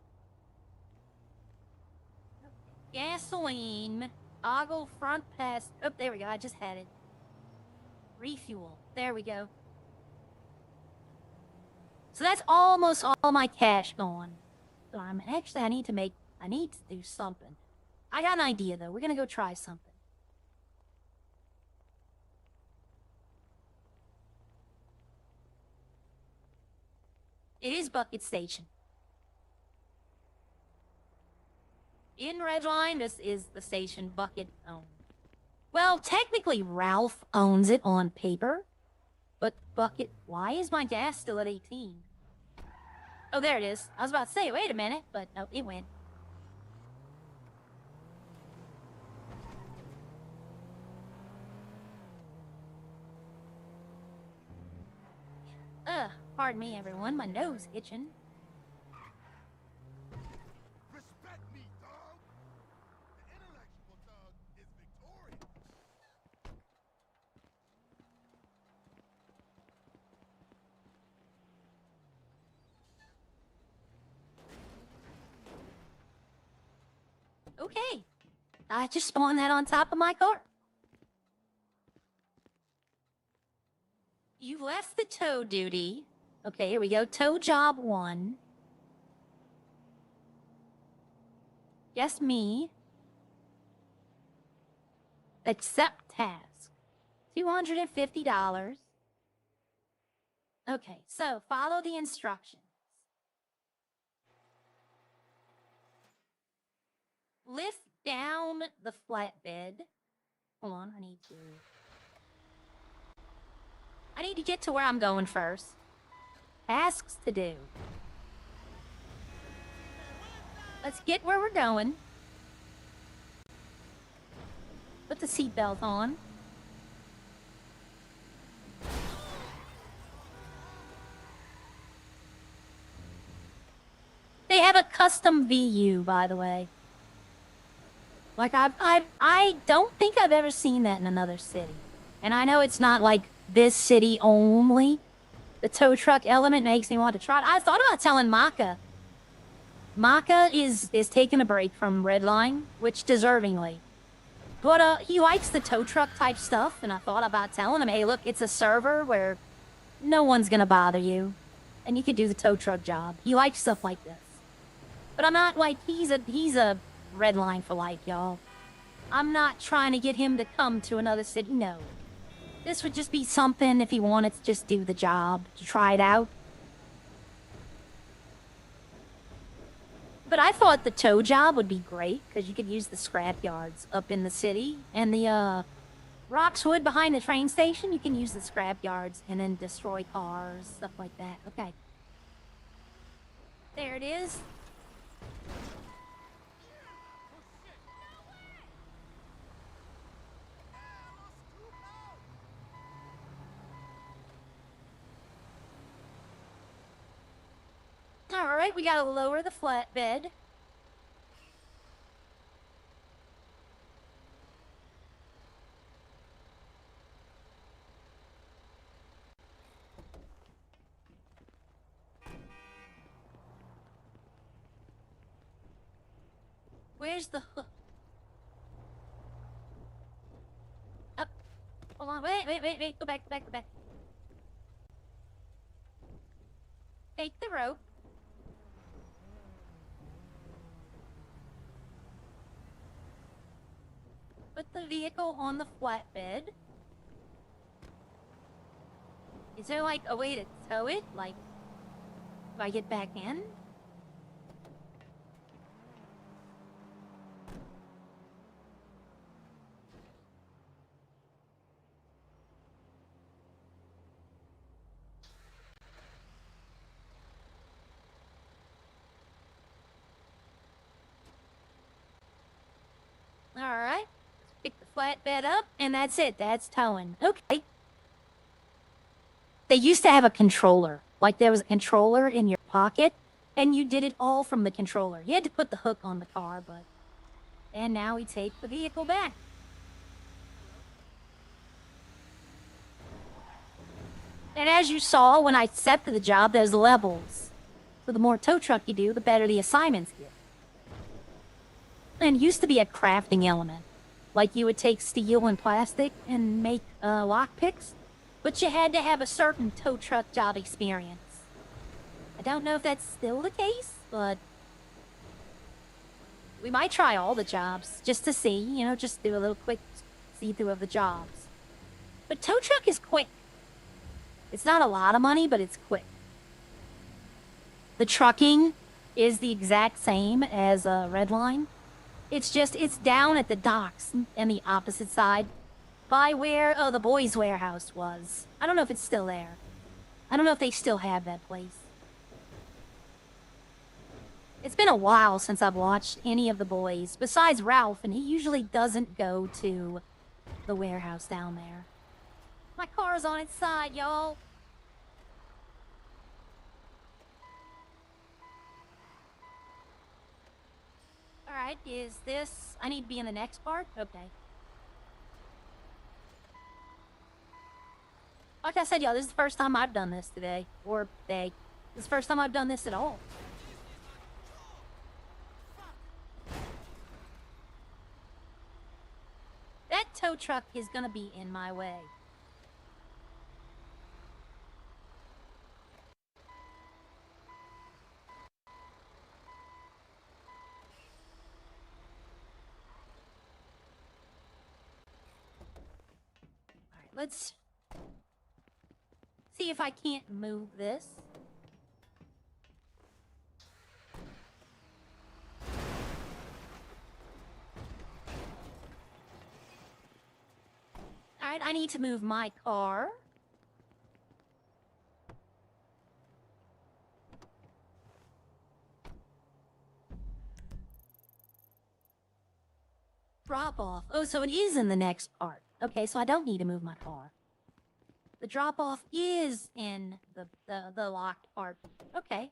S1: Gasoline. Toggle front pass. Oh, there we go. I just had it. Refuel. There we go. So that's almost all my cash gone. So I need to do something. I got an idea though. We're gonna go try something. It is Bucket Station. In Redline, this is the station Bucket owns. Well, technically Ralph owns it on paper, but Bucket... Why is my gas still at 18? Oh, there it is. I was about to say, wait a minute, but no, it went. Pardon me, everyone. My nose itching.
S2: Respect me, dog. The intellectual thug is victorious.
S1: Okay. I just spawned that on top of my car. You left the tow duty. Okay, here we go. Tow job 1. Yes, me. Accept task. $250. Okay, so follow the instructions. Lift down the flatbed. Hold on, I need to get to where I'm going first. Tasks to do. Let's get where we're going. Put the seatbelt on. They have a custom VU, by the way. Like, I don't think I've ever seen that in another city. And I know it's not like this city only. The tow truck element makes me want to try it. I thought about telling Maka. Maka is taking a break from Redline, which deservingly. But he likes the tow truck type stuff, and I thought about telling him, hey, look, it's a server where no one's gonna bother you, and you can do the tow truck job. He likes stuff like this. But I'm not like, he's a Redline for life, y'all. I'm not trying to get him to come to another city, no. This would just be something if he wanted to just do the job, to try it out. But I thought the tow job would be great, because you could use the scrap yards up in the city, and the Roxwood behind the train station, you can use the scrap yards and then destroy cars, stuff like that. Okay. There it is. Alright, we gotta lower the flatbed. Where's the hook? Up. Hold on. Wait. Go back. Take the rope. Put the vehicle on the flatbed. Is there like a way to tow it? Like, if I get back in? Alright. Pick the flatbed up, and that's it. That's towing. Okay. They used to have a controller. Like there was a controller in your pocket, and you did it all from the controller. You had to put the hook on the car, but... And now we take the vehicle back. And as you saw, when I accepted the job, there's levels. So the more tow truck you do, the better the assignments get. And it used to be a crafting element. Like you would take steel and plastic and make lockpicks. But you had to have a certain tow truck job experience. I don't know if that's still the case, but... We might try all the jobs, just to see, you know, just do a little quick see-through of the jobs. But tow truck is quick. It's not a lot of money, but it's quick. The trucking is the exact same as Redline. It's just, it's down at the docks and the opposite side by where, the boys' warehouse was. I don't know if it's still there. I don't know if they still have that place. It's been a while since I've watched any of the boys, besides Ralph, and he usually doesn't go to the warehouse down there. My car's on its side, y'all. Alright, is this... I need to be in the next part? Okay. Like I said, y'all, this is the first time I've done this today. Or day. This is the first time I've done this at all. That tow truck is gonna be in my way. Alright, let's see if I can't move this. Alright, I need to move my car. Drop off. Oh, so it is in the next part. Okay, so I don't need to move my car. The drop off is in the locked part. Okay.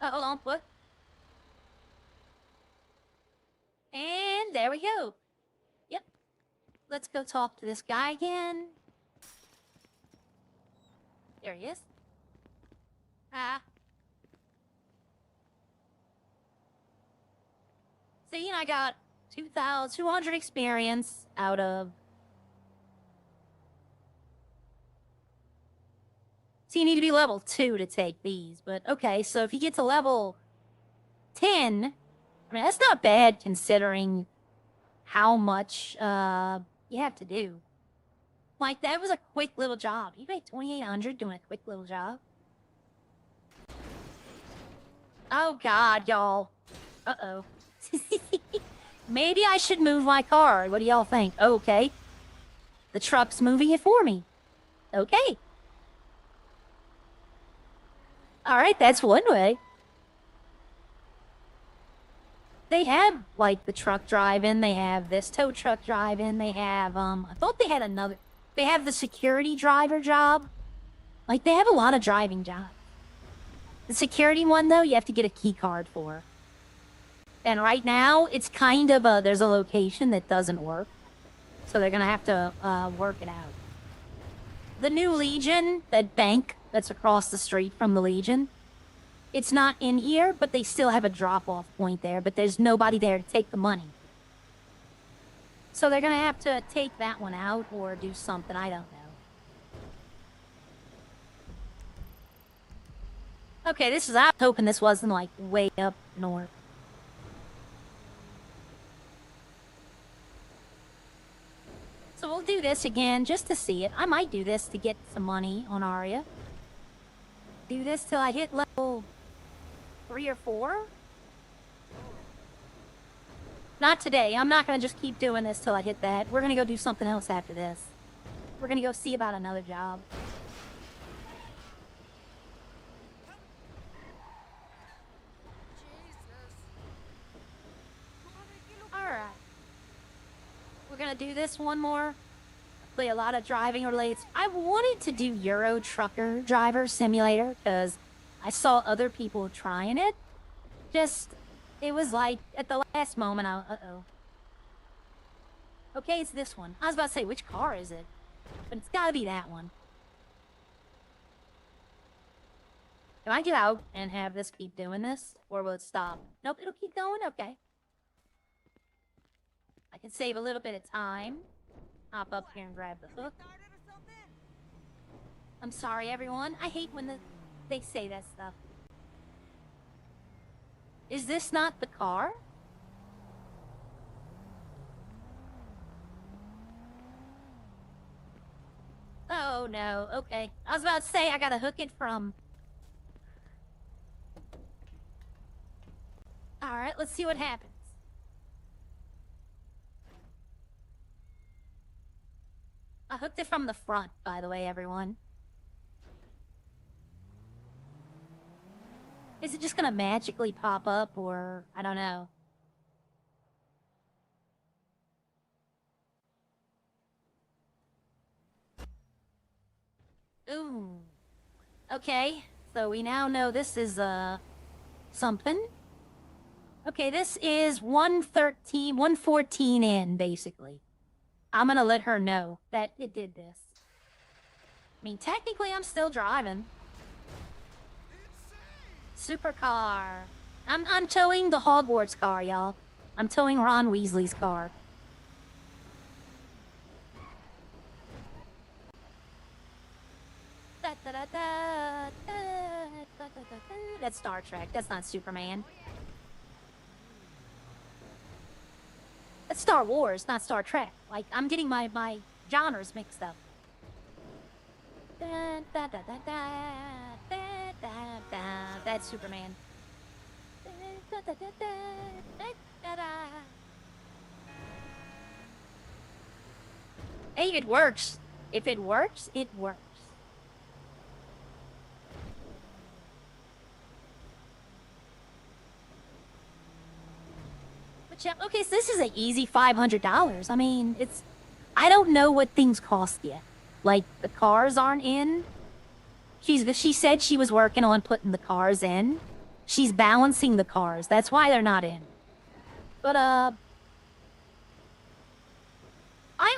S1: Hold on, what? And there we go. Yep. Let's go talk to this guy again. There he is. See, I got 2,200 experience out of... So you need to be level 2 to take these, but okay, so if you get to level 10, I mean, that's not bad considering how much, you have to do. Like, that was a quick little job. You made 2,800 doing a quick little job. Oh god, y'all. Uh-oh. Maybe I should move my car. What do y'all think? Okay. The truck's moving it for me. Okay. Alright, that's one way. They have, like, the truck drive-in, they have this tow truck drive-in, they have, I thought they had another... They have the security driver job. Like, they have a lot of driving jobs. The security one, though, you have to get a key card for. And right now, it's kind of there's a location that doesn't work. So they're gonna have to work it out. The new Legion, that bank that's across the street from the Legion, it's not in here, but they still have a drop-off point there, but there's nobody there to take the money. So they're gonna have to take that one out or do something, I don't know. Okay, I was hoping this wasn't, like, way up north. So we'll do this again just to see it. I might do this to get some money on Aria. Do this till I hit level 3 or 4. Not today. I'm not going to just keep doing this till I hit that. We're going to go do something else after this. We're going to go see about another job. Alright. We're gonna do this one more. Play a lot of driving related. I wanted to do Euro Trucker Driver Simulator because I saw other people trying it. It was like, at the last moment, uh-oh. Okay, it's this one. I was about to say, which car is it? But it's gotta be that one. Can I get out and have this keep doing this? Or will it stop? Nope, it'll keep going? Okay. I can save a little bit of time. Hop up here and grab the hook. I'm sorry, everyone. I hate when they say that stuff. Is this not the car? Oh, no. Okay. I was about to say, I gotta hook it from... Alright, let's see what happens. I hooked it from the front, by the way, everyone. Is it just gonna magically pop up, or... I don't know. Ooh. Okay, so we now know this is, something. Okay, this is 114 in, basically. I'm gonna let her know that it did this. I mean, technically, I'm still driving. Supercar. I'm towing the Hogwarts car, y'all. I'm towing Ron Weasley's car. That's Star Trek. That's not Superman. That's Star Wars, not Star Trek. Like, I'm getting my genres mixed up. That's Superman. Hey, it works. If it works, it works. But yeah, okay, so this is an easy $500. I mean, I don't know what things cost yet. Like, the cars aren't in. She said she was working on putting the cars in. She's balancing the cars. That's why they're not in. But, I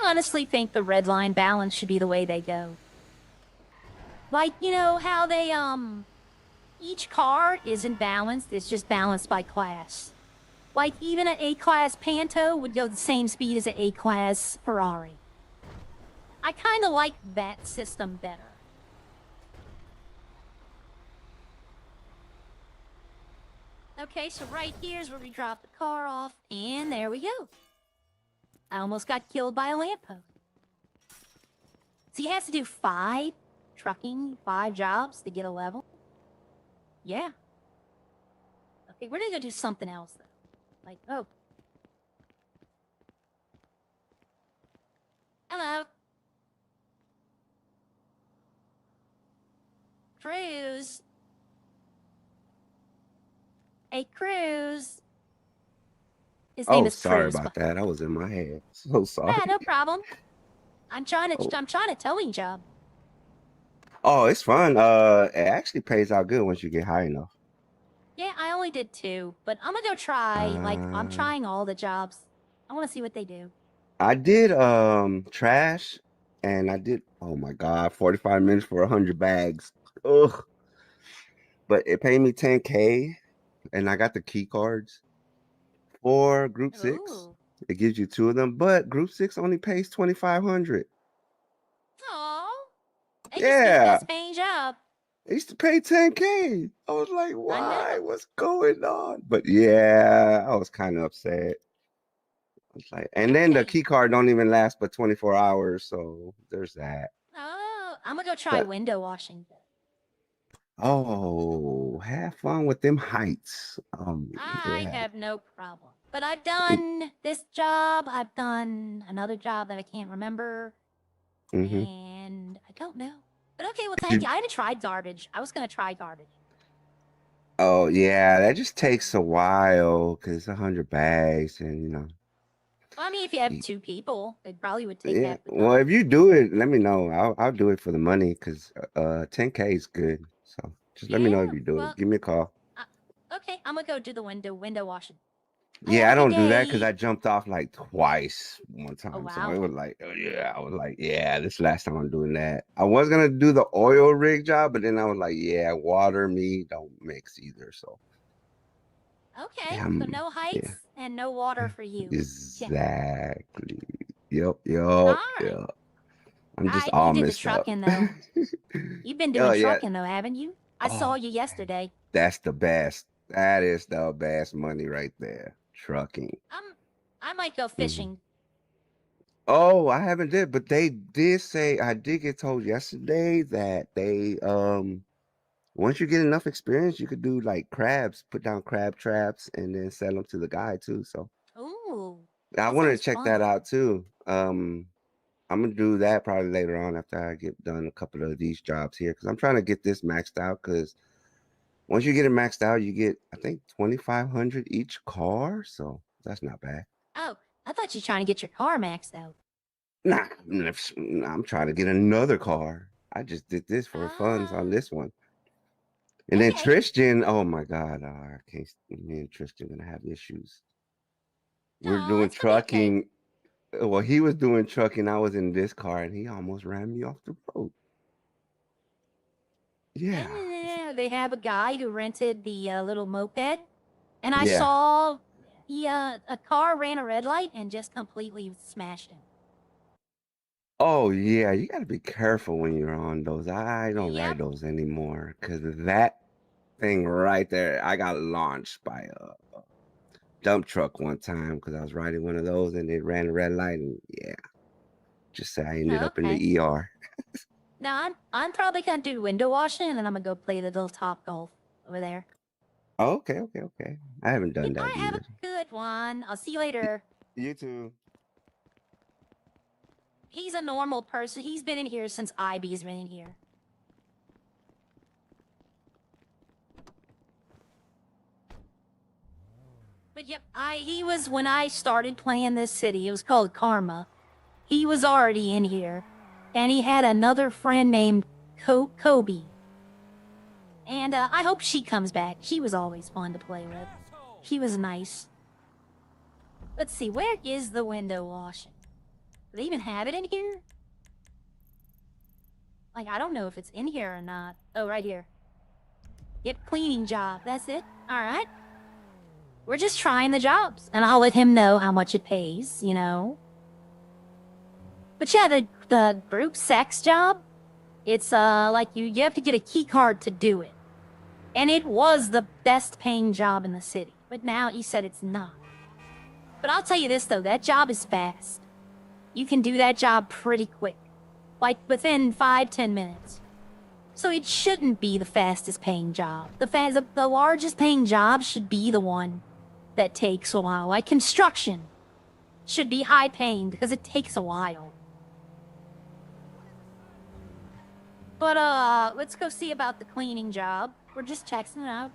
S1: honestly think the Redline balance should be the way they go. Like, you know how they, each car isn't balanced, it's just balanced by class. Like, even an A-Class Panto would go the same speed as an A-Class Ferrari. I kind of like that system better. Okay, so right here's where we drop the car off, and there we go. I almost got killed by a lamppost. So you have to do 5 jobs to get a level? Yeah. Okay, we're gonna go do something else, though. Like, oh. Hello. Cruz. Hey, Cruz. His name is
S5: sorry
S1: Cruz.
S5: about that. I was in my head. So sorry.
S1: Yeah, no problem. I'm trying to towing job.
S5: Oh, it's fun. It actually pays out good once you get high enough.
S1: Yeah, I only did 2, but I'm gonna go try. Like, I'm
S5: Uh,
S1: trying all the jobs. I want to see what they do.
S5: I did trash, and I did. Oh my God, 45 minutes for 100 bags. Ugh. But it paid me 10K, and I got the key cards for Group 6.
S1: Ooh.
S5: It gives you 2 of them, but Group 6 only pays 2,500.
S1: Oh, they just get
S5: Yeah,
S1: best paying job.
S5: I used to pay 10K. I was like,
S1: I
S5: why?
S1: know.
S5: What's going on? But yeah, I was kind of upset. It's like, and then the
S1: Okay.
S5: key card don't even last but 24 hours, so there's that.
S1: Oh, I'm gonna go try
S5: But
S1: window washing.
S5: oh, have fun with them heights.
S1: I
S5: Yeah.
S1: have no problem. But I've done this job. I've done another job that I can't remember,
S5: Mm-hmm.
S1: and I don't know. But okay, well, thank
S5: You,
S1: you. I hadn't tried garbage. I was gonna try garbage.
S5: oh yeah, that just takes a while because 100 bags, and
S1: Well, I mean, if you have
S5: y-
S1: 2 people, it probably would take
S5: yeah.
S1: half the
S5: Well,
S1: time.
S5: if you do it, let me know. I'll do it for the money because 10K is good. So just let me know if
S1: Yeah.
S5: you do
S1: Well,
S5: it. Give me a call.
S1: uh, okay. I'm gonna go do the window washing. Hey, have
S5: Yeah,
S1: a
S5: I
S1: good
S5: don't do that because
S1: day.
S5: I jumped off like twice one
S1: Oh
S5: time. So it
S1: wow.
S5: was like, oh, yeah, I was like, yeah, this last time I'm doing that. I was gonna do the oil rig job, but then I was like, yeah, water, me don't mix either. So
S1: Okay.
S5: yeah,
S1: So no
S5: yeah,
S1: heights and no water for you. Yeah.
S5: exactly. Yep,
S1: All
S5: yep,
S1: right.
S5: yep. I'm
S1: All
S5: just
S1: right. You
S5: all
S1: did the
S5: messed up.
S1: trucking though. You've been
S5: Oh
S1: doing
S5: yeah.
S1: trucking though, haven't you? I saw
S5: Oh
S1: you
S5: man,
S1: yesterday.
S5: that's the best. That is the best money right there. Trucking.
S1: I might go
S5: Mhm.
S1: fishing.
S5: Oh, I haven't did, but they did say I did get told yesterday that they once you get enough experience, you could do like crabs, put down crab traps and then sell them to the guy too. So
S1: Ooh,
S5: I
S1: that
S5: wanted to
S1: sounds
S5: check
S1: fun.
S5: that out too. I'm gonna do that probably later on after I get done a couple of these jobs here because I'm trying to get this maxed out because once you get it maxed out, you get I think 2,500 each car, so that's not bad.
S1: Oh, I thought you were trying to get your car maxed out.
S5: Nah, I'm trying to get another car. I just did this for funds on
S1: Ah,
S5: this one. And then
S1: okay.
S5: Tristan, oh my God, I can't. Me and Tristan gonna have issues. We're
S1: No,
S5: doing
S1: it's gonna be okay.
S5: trucking. Well, he was doing trucking. I was in this car, and he almost ran me off the road. Yeah,
S1: And they have a guy who rented the little moped, and I
S5: yeah.
S1: saw a car ran a red light and just completely smashed him.
S5: Oh yeah, you got to be careful when you're on those. I don't ride
S1: Yep.
S5: those anymore because that thing right there. I got launched by a dump truck one time because I was riding one of those, and it ran a red light, and yeah, just say I ended up in
S1: Okay.
S5: the ER.
S1: Now I'm probably gonna do window washing, and then I'm gonna go play the little top golf over there.
S5: Oh, okay, okay, okay. I haven't
S1: Yep.
S5: done
S1: All
S5: that
S1: right. Have a
S5: either.
S1: good one. I'll see you
S5: Y-
S1: later.
S5: You too.
S1: He's a normal person. He's been in here since IB's been in here. But yep, he was when I started playing this city. It was called Karma. He was already in here, and he had another friend named Kobe. And I hope she comes back. She was always fun to play with. He was nice. Let's see, where is the window washing? Do they even have it in here? Like, I don't know if it's in here or not. Oh, right here. Yep, cleaning job. That's it. All right. We're just trying the jobs, and I'll let him know how much it pays, you know. But yeah, the group sex job, it's like you have to get a key card to do it. And it was the best paying job in the city. But now he said it's not. But I'll tell you this though, that job is fast. You can do that job pretty quick. Like within 5-10 minutes. So it shouldn't be the fastest paying job. The largest paying job should be the one that takes a while. Like construction should be high paying because it takes a while. But let's go see about the cleaning job. We're just checking it out.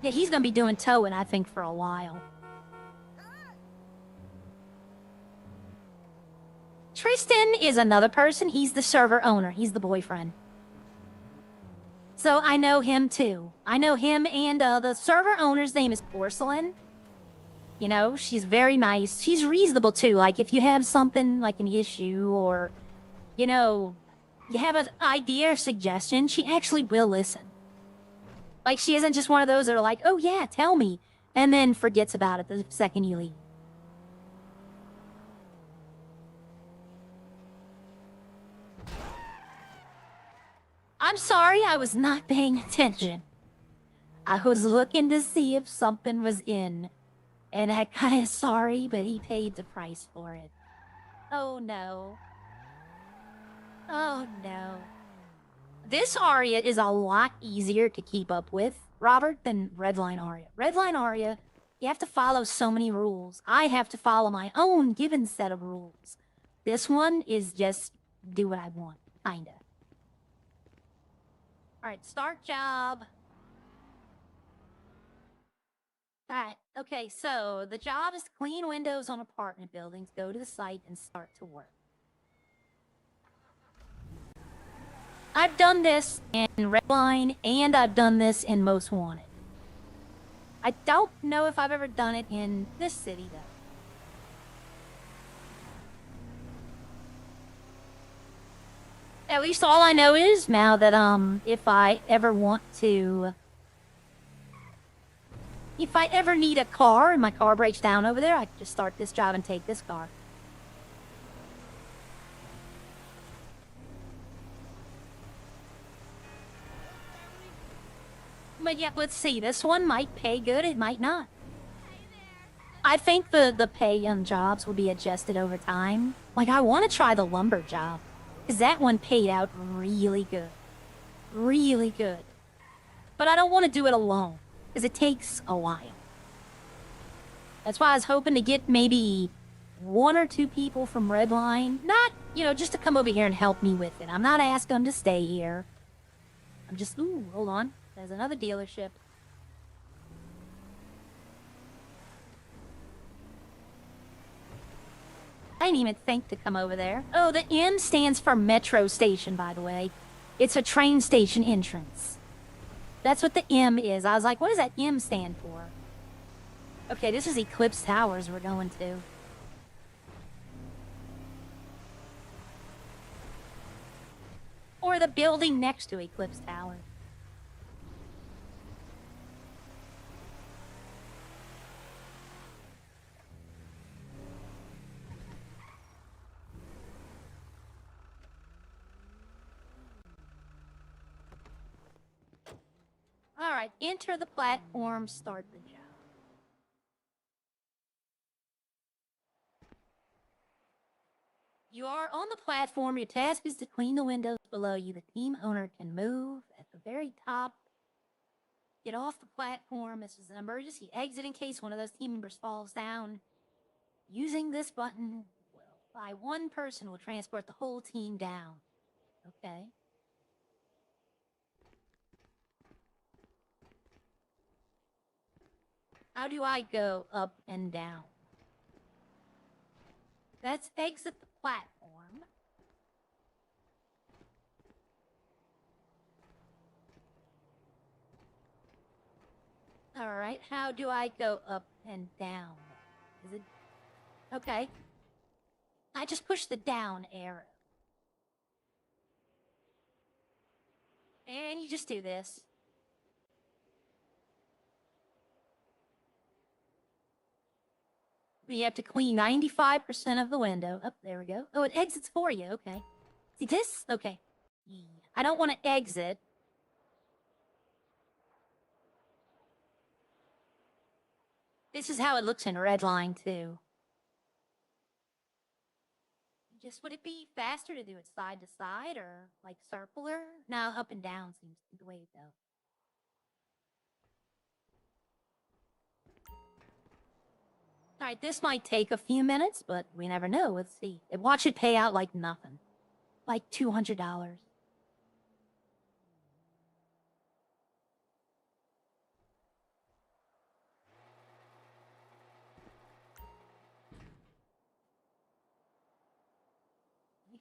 S1: Yeah, he's gonna be doing towing, I think, for a while. Tristan is another person. He's the server owner. He's the boyfriend. So I know him too. I know him, and the server owner's name is Porcelain. You know, she's very nice. She's reasonable too. Like, if you have something like an issue or, you know, you have an idea or suggestion, she actually will listen. Like, she isn't just one of those that are like, oh yeah, tell me, and then forgets about it the second you leave. I'm sorry, I was not paying attention. I was looking to see if something was in. And I'm kinda sorry, but he paid the price for it. Oh no. Oh no. This aria is a lot easier to keep up with, Robert, than Redline aria. Redline aria, you have to follow so many rules. I have to follow my own given set of rules. This one is just do what I want, kinda. Alright, start job. Alright, okay, so the job is to clean windows on apartment buildings, go to the site, and start to work. I've done this in Redline, and I've done this in Most Wanted. I don't know if I've ever done it in this city, though. At least all I know is now that, if I ever want to... If I ever need a car and my car breaks down over there, I can just start this job and take this car. But yeah, let's see. This one might pay good, it might not. I think the pay on jobs will be adjusted over time. Like, I want to try the lumber job, because that one paid out really good. Really good. But I don't want to do it alone, because it takes a while. That's why I was hoping to get maybe 1 or 2 people from Redline. Not, you know, just to come over here and help me with it. I'm not asking them to stay here. I'm just... Ooh, hold on. There's another dealership. I didn't even think to come over there. Oh, the M stands for Metro Station, by the way. It's a train station entrance. That's what the M is. I was like, what does that M stand for? Okay, this is Eclipse Towers we're going to. Or the building next to Eclipse Tower. Alright, enter the platform, start the job. You are on the platform. Your task is to clean the windows below you. The team owner can move at the very top. Get off the platform. This is an emergency exit in case one of those team members falls down. Using this button, by one person will transport the whole team down. Okay. How do I go up and down? Let's exit the platform. Alright, how do I go up and down? Is it... Okay. I just push the down arrow. And you just do this. You have to clean 95% of the window. Oh, there we go. Oh, it exits for you. Okay. See this? Okay. I don't want to exit. This is how it looks in Redline, too. Just, would it be faster to do it side to side or like circular? No, up and down seems to be the way to go. Alright, this might take a few minutes, but we never know. Let's see. Watch it pay out like nothing. Like $200.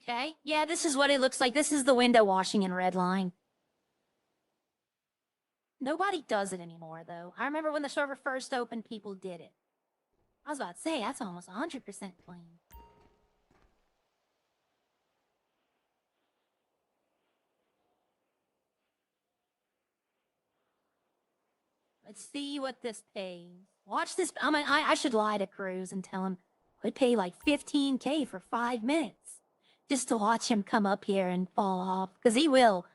S1: Okay, yeah, this is what it looks like. This is the window washing in Redline. Nobody does it anymore, though. I remember when the server first opened, people did it. I was about to say, that's almost 100% clean. Let's see what this pays. Watch this. I should lie to Cruz and tell him I'd pay like 15K for 5 minutes just to watch him come up here and fall off, because he will.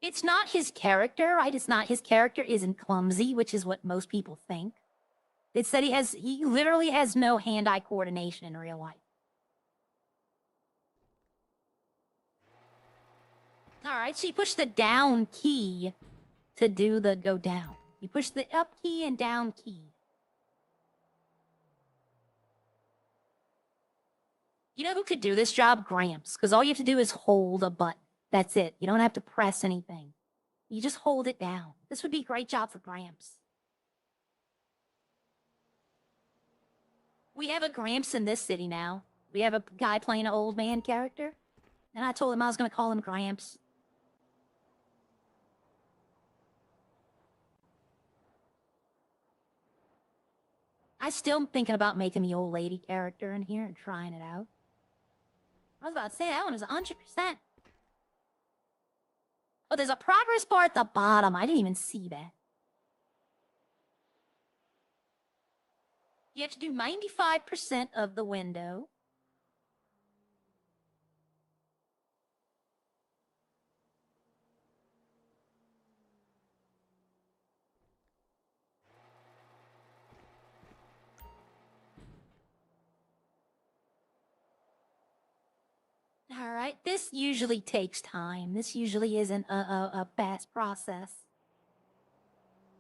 S1: It's not his character, right? It's not his character isn't clumsy, which is what most people think. It's that he literally has no hand-eye coordination in real life. Alright, so you push the down key to do the go down. You push the up key and down key. You know who could do this job? Gramps. Because all you have to do is hold a button. That's it. You don't have to press anything. You just hold it down. This would be a great job for Gramps. We have a Gramps in this city now. We have a guy playing an old man character. And I told him I was going to call him Gramps. I still am thinking about making the old lady character in here and trying it out. I was about to say, that one is 100%. Oh, there's a progress bar at the bottom. I didn't even see that. You have to do 95% of the window. Alright, this usually takes time. This usually isn't a fast process.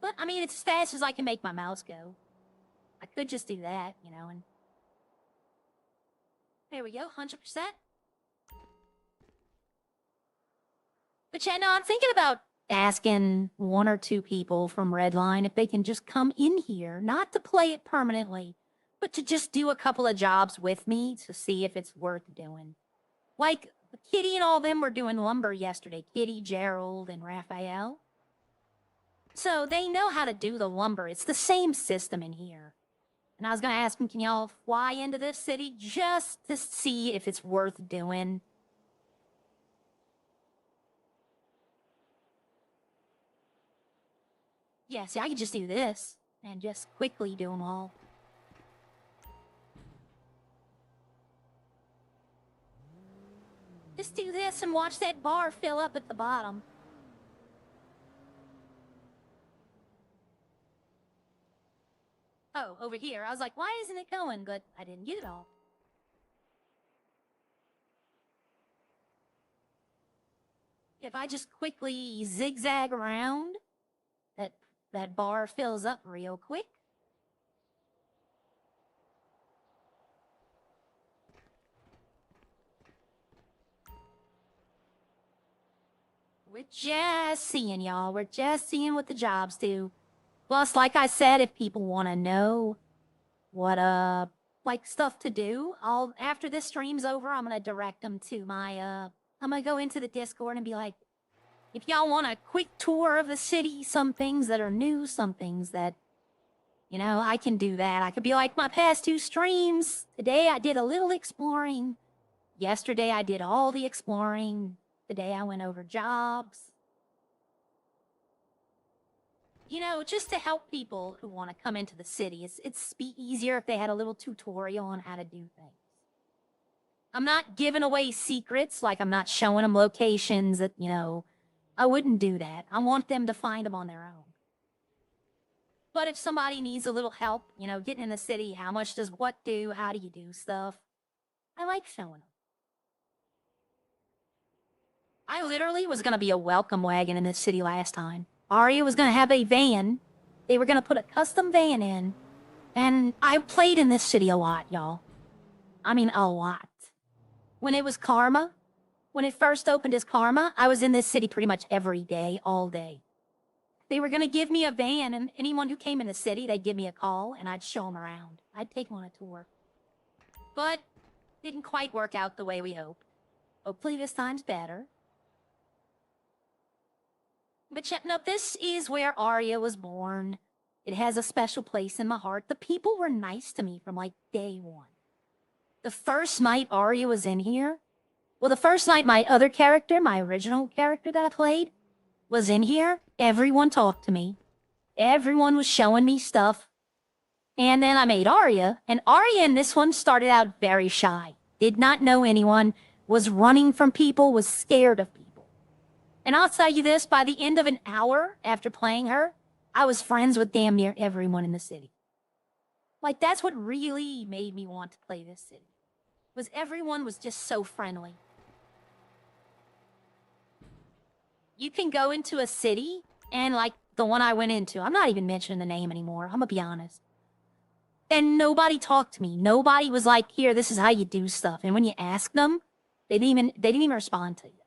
S1: But, I mean, it's as fast as I can make my mouse go. I could just do that, you know, and... There we go, 100%. But yeah, no, I'm thinking about asking 1 or 2 people from Redline if they can just come in here, not to play it permanently, but to just do a couple of jobs with me to see if it's worth doing. Like, Kitty and all them were doing lumber yesterday. Kitty, Gerald, and Raphael. So they know how to do the lumber. It's the same system in here. And I was going to ask them, can y'all fly into this city just to see if it's worth doing? Yeah, see, I could just do this and just quickly do them all. Just do this and watch that bar fill up at the bottom. Oh, over here. I was like, why isn't it going? But I didn't get it all. If I just quickly zigzag around, that bar fills up real quick. We're just seeing, y'all. We're just seeing what the jobs do. Plus, like I said, if people want to know what, like, stuff to do, after this stream's over, I'm gonna direct them to my, I'm gonna go into the Discord and be like, if y'all want a quick tour of the city, some things that are new, some things that, you know, I can do that. I could be like my past 2 streams. Today I did a little exploring. Yesterday I did all the exploring. Today I went over jobs. You know, just to help people who want to come into the city. It's be easier if they had a little tutorial on how to do things. I'm not giving away secrets, like I'm not showing them locations that, you know, I wouldn't do that. I want them to find them on their own. But if somebody needs a little help, you know, getting in the city, how much does what do, how do you do stuff, I like showing them. I literally was going to be a welcome wagon in this city last time. Aria was going to have a van. They were going to put a custom van in. And I played in this city a lot, y'all. I mean, a lot. When it was Karma, when it first opened as Karma, I was in this city pretty much every day, all day. They were going to give me a van, and anyone who came in the city, they'd give me a call, and I'd show them around. I'd take them on a tour. but didn't quite work out the way we hoped. Hopefully this time's better. But no, this is where Arya was born. It has a special place in my heart. The people were nice to me from like day one. The first night Arya was in here, well, the first night my other character, my original character that I played, was in here, everyone talked to me. Everyone was showing me stuff. And then I made Arya, and Arya in this one started out very shy. Did not know anyone, was running from people, was scared of people. And I'll tell you this, by the end of an hour after playing her, I was friends with damn near everyone in the city. Like, that's what really made me want to play this city. Was everyone was just so friendly. You can go into a city, and like the one I went into, I'm not even mentioning the name anymore, I'm gonna be honest. And nobody talked to me. Nobody was like, here, this is how you do stuff. And when you asked them, they didn't even respond to you.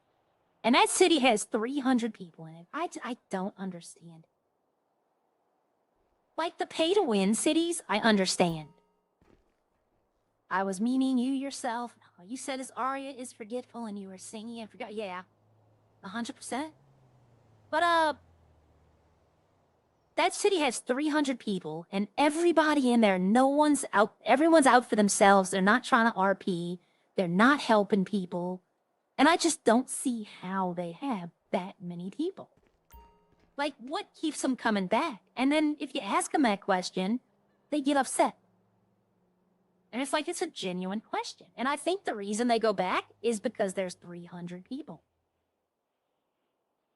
S1: And that city has 300 people in it. I don't understand. Like the pay-to-win cities, I understand. I was meaning you yourself. You said his Arya is forgetful and you were singing and forgot. Yeah, 100%. But, that city has 300 people and everybody in there, everyone's out for themselves. They're not trying to RP. They're not helping people. And I just don't see how they have that many people. Like, what keeps them coming back? And then if you ask them that question, they get upset. And it's like, it's a genuine question. And I think the reason they go back is because there's 300 people.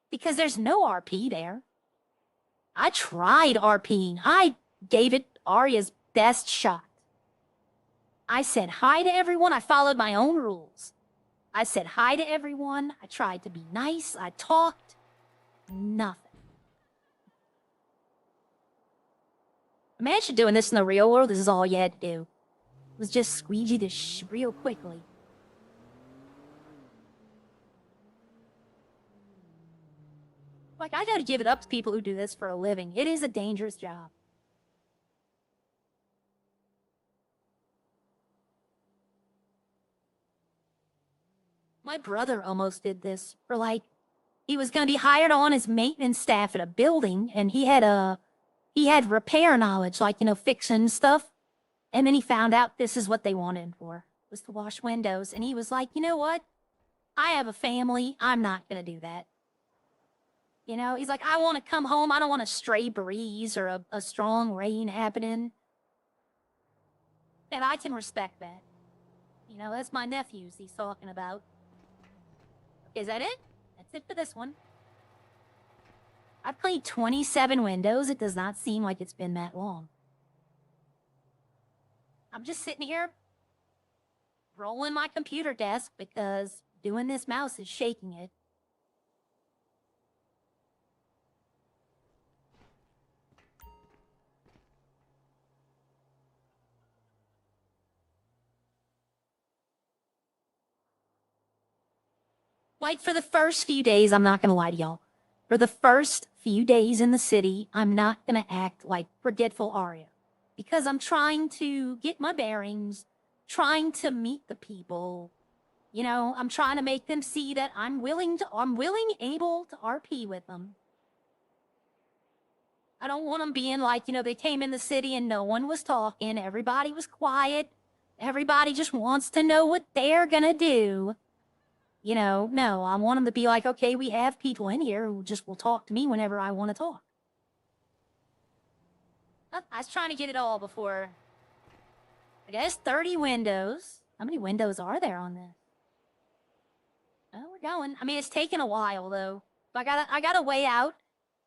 S1: Because there's no RP there. I tried RPing. I gave it Arya's best shot. I said hi to everyone. I followed my own rules. I said hi to everyone. I tried to be nice. I talked. Nothing. Imagine doing this in the real world. This is all you had to do. It was just squeegee this real quickly. Like, I gotta give it up to people who do this for a living. It is a dangerous job. My brother almost did this for like, he was gonna be hired on as maintenance staff at a building, and he had repair knowledge, like, fixing stuff. And then he found out this is what they wanted him for, was to wash windows. And he was like, you know what? I have a family. I'm not gonna do that. He's like, I want to come home. I don't want a stray breeze or a strong rain happening. And I can respect that. That's my nephews he's talking about. Is that it? That's it for this one. I've played 27 windows. It does not seem like it's been that long. I'm just sitting here rolling my computer desk because doing this mouse is shaking it. Like, for the first few days, I'm not gonna lie to y'all. For the first few days in the city, I'm not gonna act like forgetful Arya. Because I'm trying to get my bearings, trying to meet the people. I'm trying to make them see that I'm able to RP with them. I don't want them being like, they came in the city and no one was talking. Everybody was quiet. Everybody just wants to know what they're gonna do. No, I want them to be like, okay, we have people in here who just will talk to me whenever I want to talk. I was trying to get it all before, I guess, 30 windows. How many windows are there on this? Oh, we're going. I mean, it's taken a while, though. But I gotta weigh out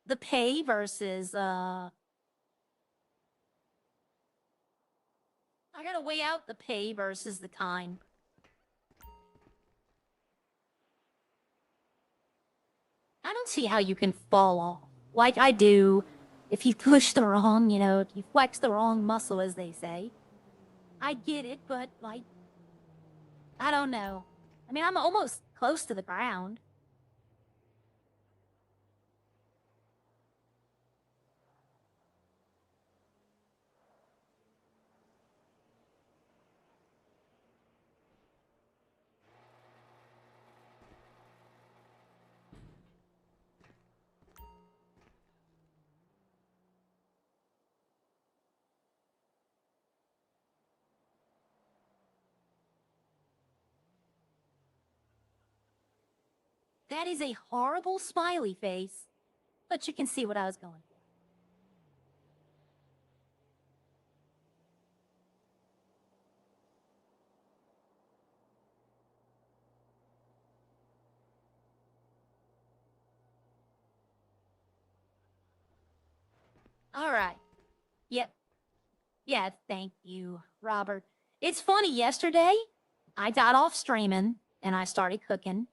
S1: the pay versus, I gotta weigh out the pay versus the time. I don't see how you can fall off like I do if you push the wrong, if you flex the wrong muscle, as they say. I get it, but, like, I don't know. I mean, I'm almost close to the ground. That is a horrible smiley face, but you can see what I was going for. All right. Yep. Yeah, thank you, Robert. It's funny, yesterday, I got off streaming and I started cooking,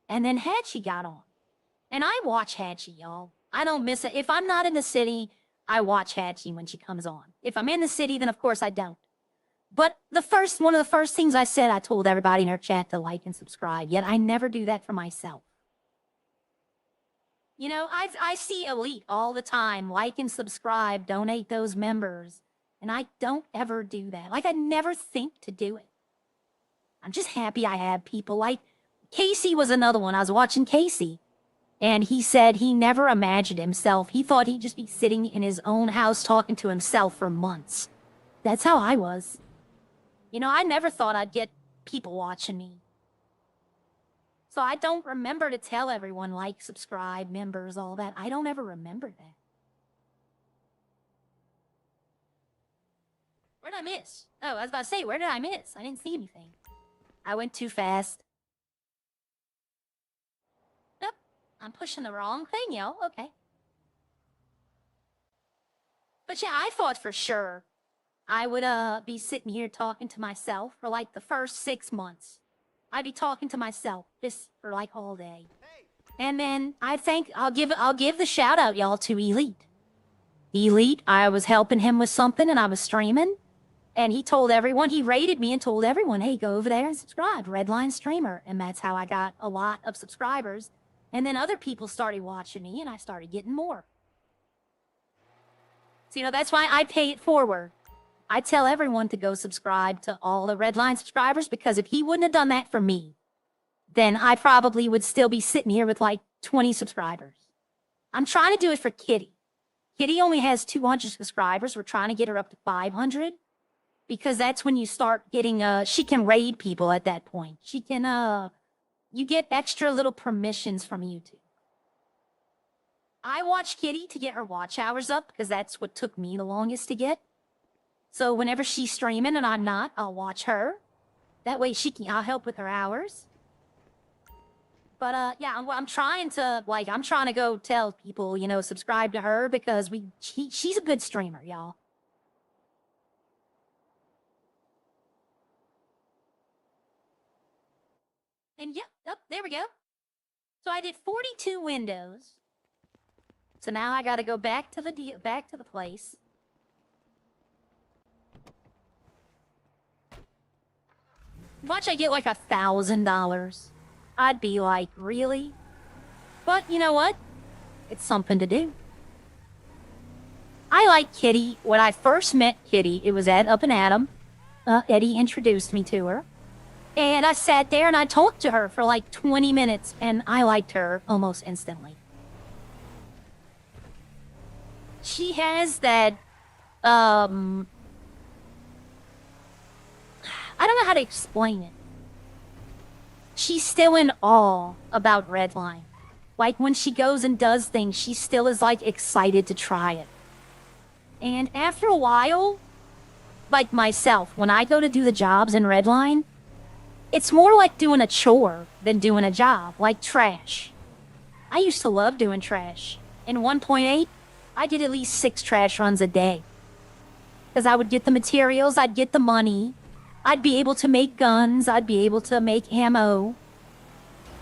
S1: and then Hatchie got on. And I watch Hatchie, y'all. I don't miss it. If I'm not in the city, I watch Hatchie when she comes on. If I'm in the city, then of course I don't. But one of the first things I said, I told everybody in our chat to like and subscribe, yet I never do that for myself. You know, I see Elite all the time, like and subscribe, donate those members, and I don't ever do that. Like, I never think to do it. I'm just happy I have people like Casey was another one. I was watching Casey, and he said he never imagined himself. He thought he'd just be sitting in his own house talking to himself for months. That's how I was. You know, I never thought I'd get people watching me. So I don't remember to tell everyone, like, subscribe, members, all that. I don't ever remember that. Where did I miss? Oh, I was about to say, where did I miss? I didn't see anything. I went too fast. Nope, I'm pushing the wrong thing, yo. Okay. But yeah, I thought for sure I would be sitting here talking to myself for like the first 6 months. I'd be talking to myself just for like all day. And then I'll give the shout out, y'all, to Elite. Elite, I was helping him with something and I was streaming. And he told everyone, he rated me and told everyone, hey, go over there and subscribe, Redline Streamer. And that's how I got a lot of subscribers. And then other people started watching me and I started getting more. So, you know, that's why I pay it forward. I tell everyone to go subscribe to all the Redline subscribers, because if he wouldn't have done that for me, then I probably would still be sitting here with like 20 subscribers. I'm trying to do it for Kitty. Kitty only has 200 subscribers. We're trying to get her up to 500, because that's when you start getting, she can raid people at that point. She can, you get extra little permissions from YouTube. I watch Kitty to get her watch hours up, because that's what took me the longest to get. So whenever she's streaming and I'm not, I'll watch her. That way I'll help with her hours. But, yeah, I'm trying to go tell people, you know, subscribe to her, because she's a good streamer, y'all. And yep, there we go. So I did 42 windows. So now I gotta go back to the place. Watch I get like $1,000. I'd be like, really? But you know what? It's something to do. I like Kitty. When I first met Kitty, it was at Up and Adam. Eddie introduced me to her. And I sat there and I talked to her for like 20 minutes, and I liked her almost instantly. She has that, I don't know how to explain it. She's still in awe about Redline. Like, when she goes and does things, she still is, like, excited to try it. And after a while, like myself, when I go to do the jobs in Redline, it's more like doing a chore than doing a job, like trash. I used to love doing trash. In 1.8, I did at least 6 trash runs a day. Because I would get the materials, I'd get the money, I'd be able to make guns, I'd be able to make ammo.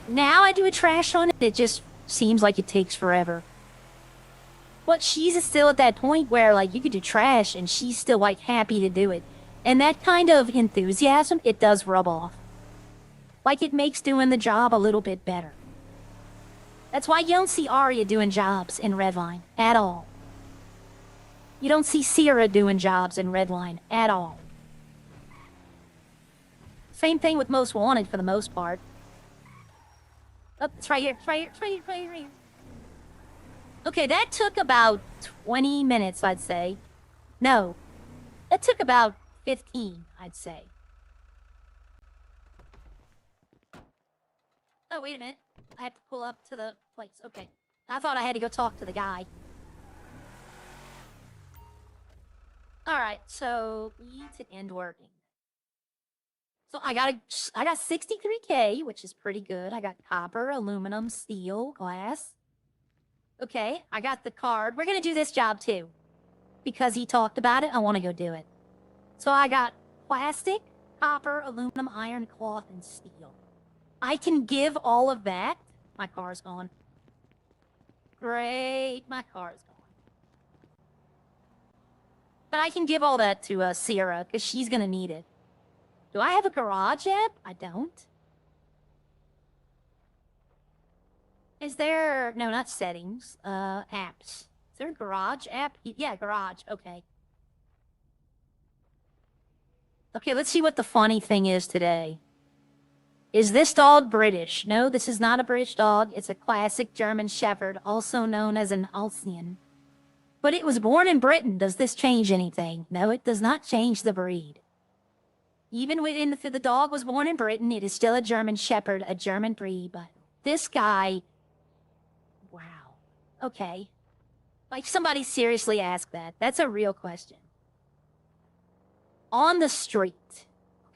S1: Now I do a trash run, and it just seems like it takes forever. But she's still at that point where, like, you could do trash, and she's still, like, happy to do it. And that kind of enthusiasm, it does rub off. Like, it makes doing the job a little bit better. That's why you don't see Arya doing jobs in Redline at all. You don't see Sierra doing jobs in Redline at all. Same thing with Most Wanted for the most part. Oh, it's right here, it's right here, it's right here, right here, right here. Okay, that took about 20 minutes, I'd say. No, that took about 15, I'd say. Oh, wait a minute. I have to pull up to the place. Okay. I thought I had to go talk to the guy. Alright, so leads it end working. So I got 63K, which is pretty good. I got copper, aluminum, steel, glass. Okay, I got the card. We're gonna do this job too. Because he talked about it, I want to go do it. So I got plastic, copper, aluminum, iron, cloth, and steel. I can give all of that. My car's gone. Great, my car's gone. But I can give all that to Sierra, because she's gonna need it. Do I have a garage app? I don't. Is there... No, not settings. Apps. Is there a garage app? Yeah, garage. Okay. Okay, let's see what the funny thing is today. Is this dog British? No, this is not a British dog. It's a classic German Shepherd, also known as an Alsatian. But it was born in Britain. Does this change anything? No, it does not change the breed. Even within the dog was born in Britain, it is still a German Shepherd, a German breed. But this guy... Wow. Okay. Like, somebody seriously asked that. That's a real question. On the street.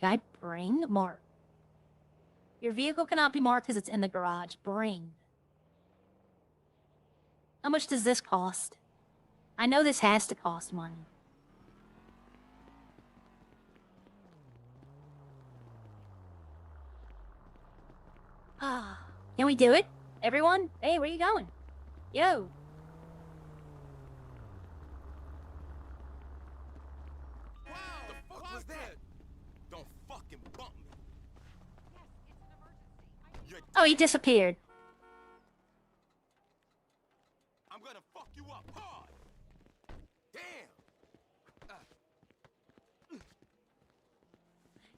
S1: Okay, bring mark. Your vehicle cannot be marked because it's in the garage. Bring. How much does this cost? I know this has to cost money. Ah, can we do it? Everyone? Hey, where you going? Yo.
S2: Wow, the fuck was that? Don't fucking bump me.
S1: Oh, he disappeared.
S2: I'm gonna fuck you up hard. Damn.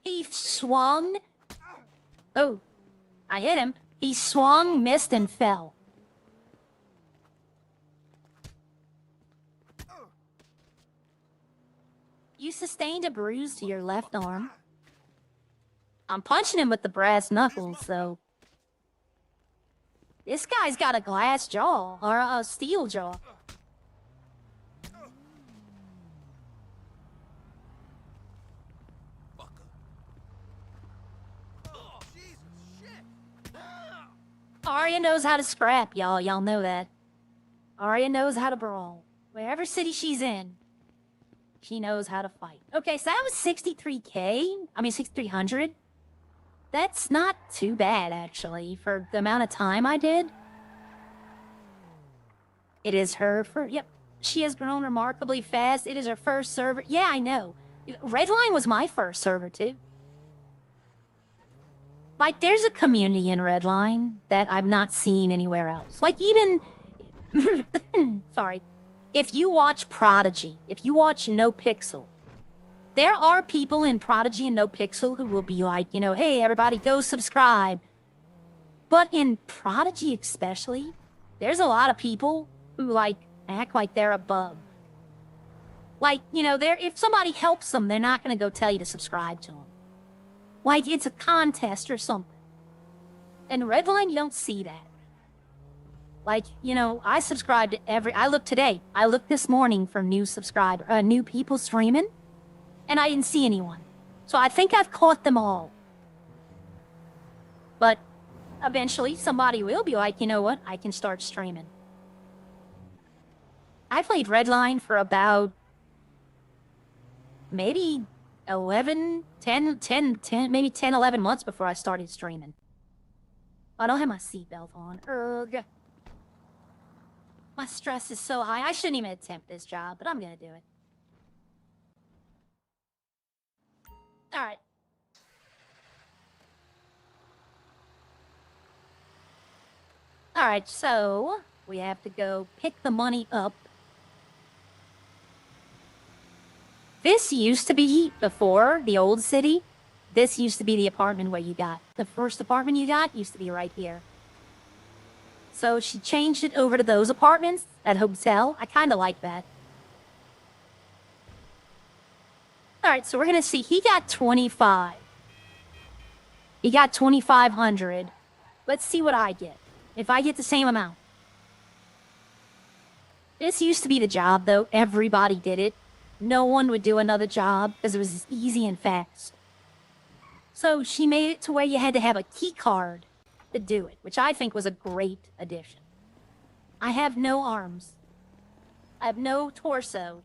S1: He swung. Oh, I hit him. He swung, missed, and fell. You sustained a bruise to your left arm. I'm punching him with the brass knuckles, so... This guy's got a glass jaw, or a steel jaw.
S2: Oh, Jesus, shit.
S1: Arya knows how to scrap, y'all. Y'all know that. Arya knows how to brawl. Wherever city she's in, she knows how to fight. Okay, so that was 63K. I mean, 6,300. That's not too bad, actually, for the amount of time I did. It is her first... Yep. She has grown remarkably fast. It is her first server. Yeah, I know. Redline was my first server, too. Like, there's a community in Redline that I've not seen anywhere else. Like, even... Sorry. If you watch Prodigy, if you watch NoPixel, there are people in Prodigy and NoPixel who will be like, you know, hey, everybody, go subscribe. But in Prodigy especially, there's a lot of people who, like, act like they're above. Like, you know, if somebody helps them, they're not going to go tell you to subscribe to them. Like, it's a contest or something. In Redline, you don't see that. Like, you know, I subscribe to I looked today. I looked this morning for new people streaming. And I didn't see anyone. So I think I've caught them all. But eventually somebody will be like, you know what? I can start streaming. I played Redline for about maybe 11 months before I started streaming. I don't have my seatbelt on. Ugh. My stress is so high. I shouldn't even attempt this job, but I'm gonna do it. Alright. Alright, so we have to go pick the money up. This used to be, before the old city, this used to be the apartment where you got. The first apartment you got used to be right here. So she changed it over to those apartments, that hotel. I kind of like that. Alright, so we're gonna see. He got 25. He got 2,500. Let's see what I get. If I get the same amount. This used to be the job, though. Everybody did it. No one would do another job because it was easy and fast. So she made it to where you had to have a key card to do it, which I think was a great addition. I have no arms. I have no torso.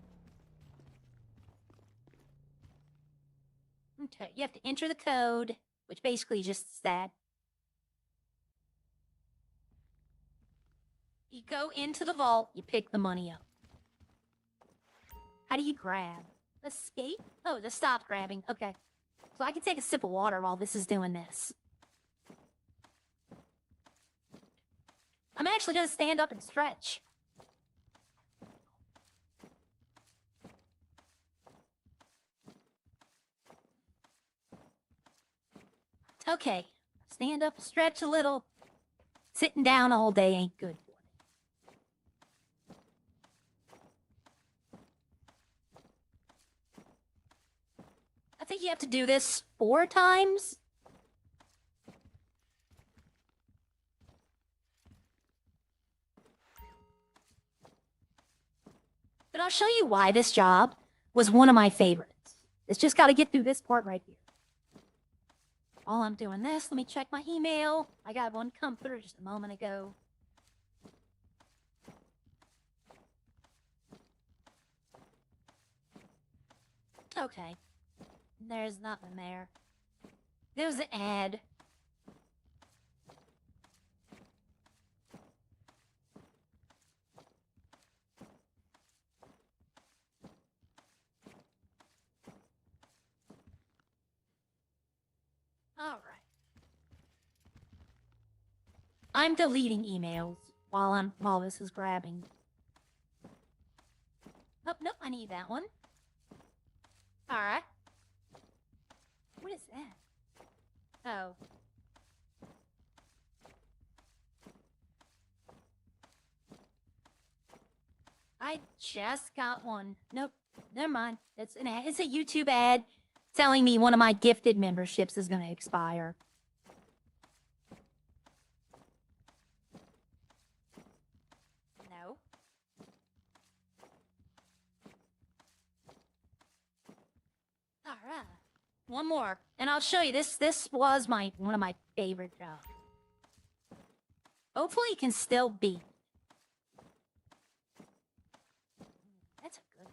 S1: Okay, you have to enter the code, which basically just is that. You go into the vault, you pick the money up. How do you grab? Escape? Oh, just stop grabbing. Okay. So I can take a sip of water while this is doing this. I'm actually gonna stand up and stretch. Okay. Stand up, stretch a little. Sitting down all day ain't good for me. I think you have to do this 4 times. But I'll show you why this job was one of my favorites. It's just got to get through this part right here. While I'm doing this, let me check my email. I got one come through just a moment ago. Okay. There's nothing there. There's an ad. Alright. I'm deleting emails while this is grabbing. Oh, nope, I need that one. Alright. What is that? Oh. I just got one. Nope, never mind. It's a YouTube ad telling me one of my gifted memberships is going to expire. No. Alright. One more. And I'll show you. This was one of my favorite jobs. Hopefully it can still be. That's a good one.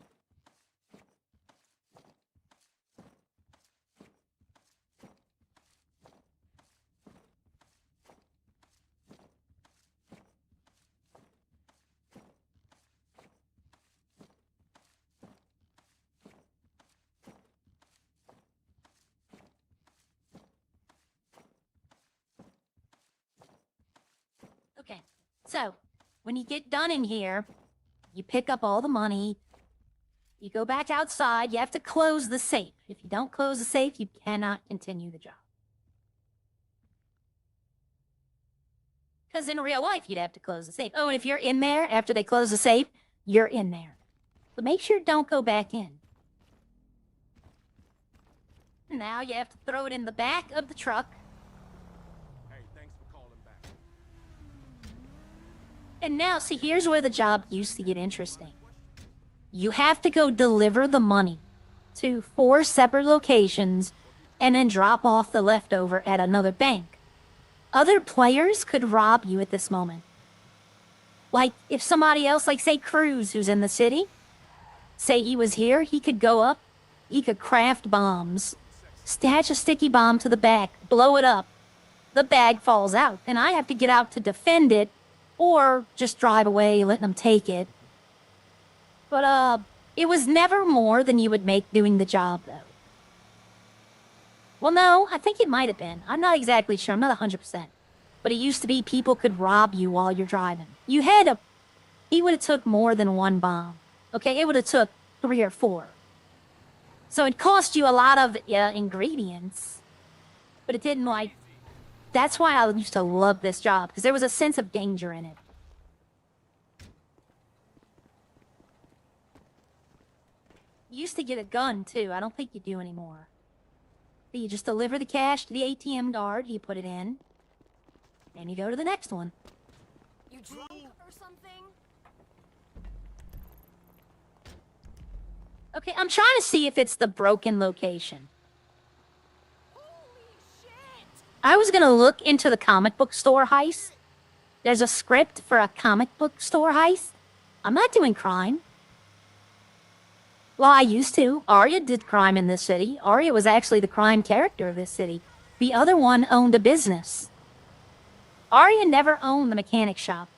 S1: Okay, so when you get done in here, you pick up all the money, you go back outside, you have to close the safe. If you don't close the safe, you cannot continue the job. Because in real life, you'd have to close the safe. Oh, and if you're in there after they close the safe, you're in there. So make sure don't go back in. Now you have to throw it in the back of the truck.
S2: Hey, thanks for calling back.
S1: And now, see, here's where the job used to get interesting. You have to go deliver the money to 4 separate locations and then drop off the leftover at another bank. Other players could rob you at this moment. Like, if somebody else, like, say, Cruz, who's in the city, say he was here, he could go up, he could craft bombs, attach a sticky bomb to the back, blow it up, the bag falls out, and I have to get out to defend it, or just drive away, letting them take it. But, it was never more than you would make doing the job, though. Well, no, I think it might have been. I'm not exactly sure. I'm not 100%. But it used to be people could rob you while you're driving. You had he would have took more than 1 bomb. Okay, it would have took 3 or 4. So it cost you a lot of ingredients. But it didn't, like... That's why I used to love this job, because there was a sense of danger in it. You used to get a gun, too. I don't think you do anymore. You just deliver the cash to the ATM guard, you put it in. And you go to the next one.
S3: You drunk or something?
S1: Okay, I'm trying to see if it's the broken location.
S3: Holy shit!
S1: I was gonna look into the comic book store heist. There's a script for a comic book store heist. I'm not doing crime. Well, I used to. Arya did crime in this city. Arya was actually the crime character of this city. The other one owned a business. Arya never owned the mechanic shop.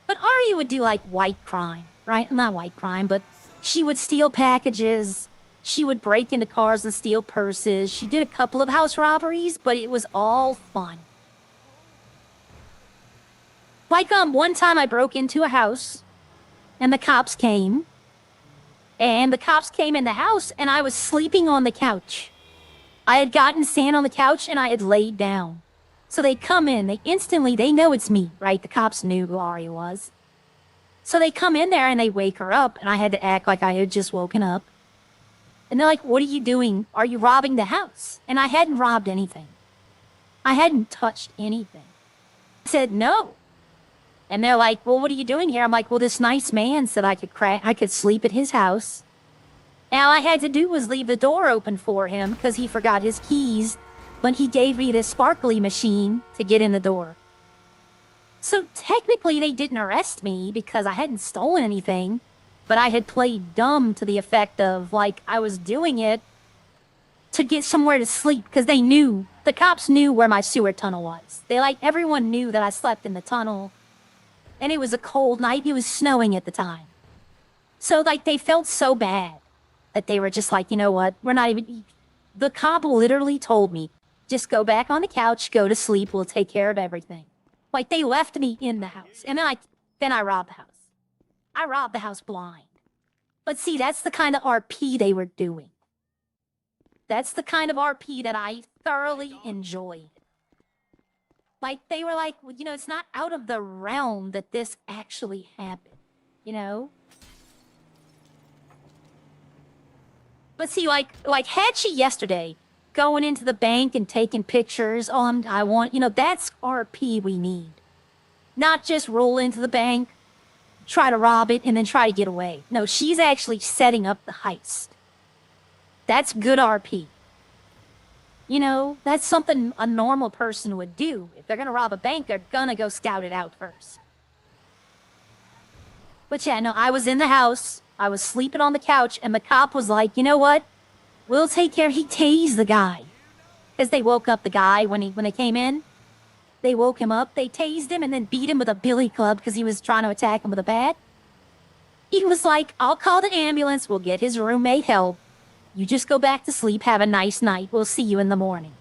S1: But Arya would do like white crime, right? Not white crime, but she would steal packages. She would break into cars and steal purses. She did a couple of house robberies, but it was all fun. Like, one time I broke into a house, and the cops came. And the cops came in the house, and I was sleeping on the couch. I had gotten sand on the couch, and I had laid down. So they come in, they know it's me, right? The cops knew who Arya was. So they come in there, and they wake her up, and I had to act like I had just woken up. And they're like, what are you doing? Are you robbing the house? And I hadn't robbed anything. I hadn't touched anything. I said, no. And they're like, well, what are you doing here? I'm like, well, this nice man said I could sleep at his house. And all I had to do was leave the door open for him because he forgot his keys, but he gave me this sparkly machine to get in the door. So technically they didn't arrest me because I hadn't stolen anything, but I had played dumb to the effect of, like, I was doing it to get somewhere to sleep because they knew, the cops knew where my sewer tunnel was. Everyone knew that I slept in the tunnel. And it was a cold night. It was snowing at the time. So, they felt so bad that they were just like, you know what? We're not even... The cop literally told me, just go back on the couch, go to sleep, we'll take care of everything. They left me in the house. And then I robbed the house. I robbed the house blind. But see, that's the kind of RP they were doing. That's the kind of RP that I thoroughly enjoyed. They were like, well, you know, it's not out of the realm that this actually happened, you know? But see, had she yesterday going into the bank and taking pictures, that's RP we need. Not just roll into the bank, try to rob it, and then try to get away. No, she's actually setting up the heist. That's good RP. You know, that's something a normal person would do. If they're gonna rob a bank, they're gonna go scout it out first. But yeah, no, I was in the house. I was sleeping on the couch, and the cop was like, you know what? We'll take care. He tased the guy. Because they woke up the guy when they came in. They woke him up, they tased him, and then beat him with a billy club because he was trying to attack him with a bat. He was like, I'll call the ambulance. We'll get his roommate help. You just go back to sleep, have a nice night. We'll see you in the morning.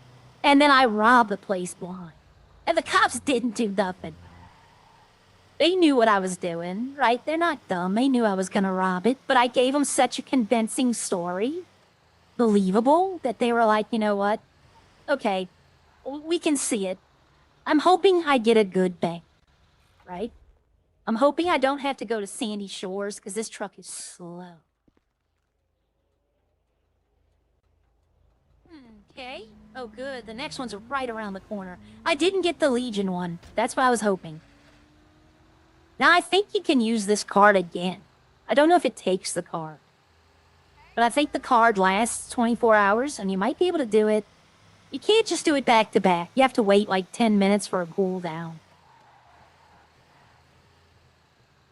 S1: And then I robbed the place blind. And the cops didn't do nothing. They knew what I was doing, right? They're not dumb. They knew I was gonna rob it. But I gave them such a convincing story, believable, that they were like, you know what? Okay, we can see it. I'm hoping I get a good bank, right? I'm hoping I don't have to go to Sandy Shores because this truck is slow. Okay. Oh, good. The next one's right around the corner. I didn't get the Legion one. That's what I was hoping. Now, I think you can use this card again. I don't know if it takes the card. But I think the card lasts 24 hours, and you might be able to do it. You can't just do it back to back. You have to wait 10 minutes for a cooldown.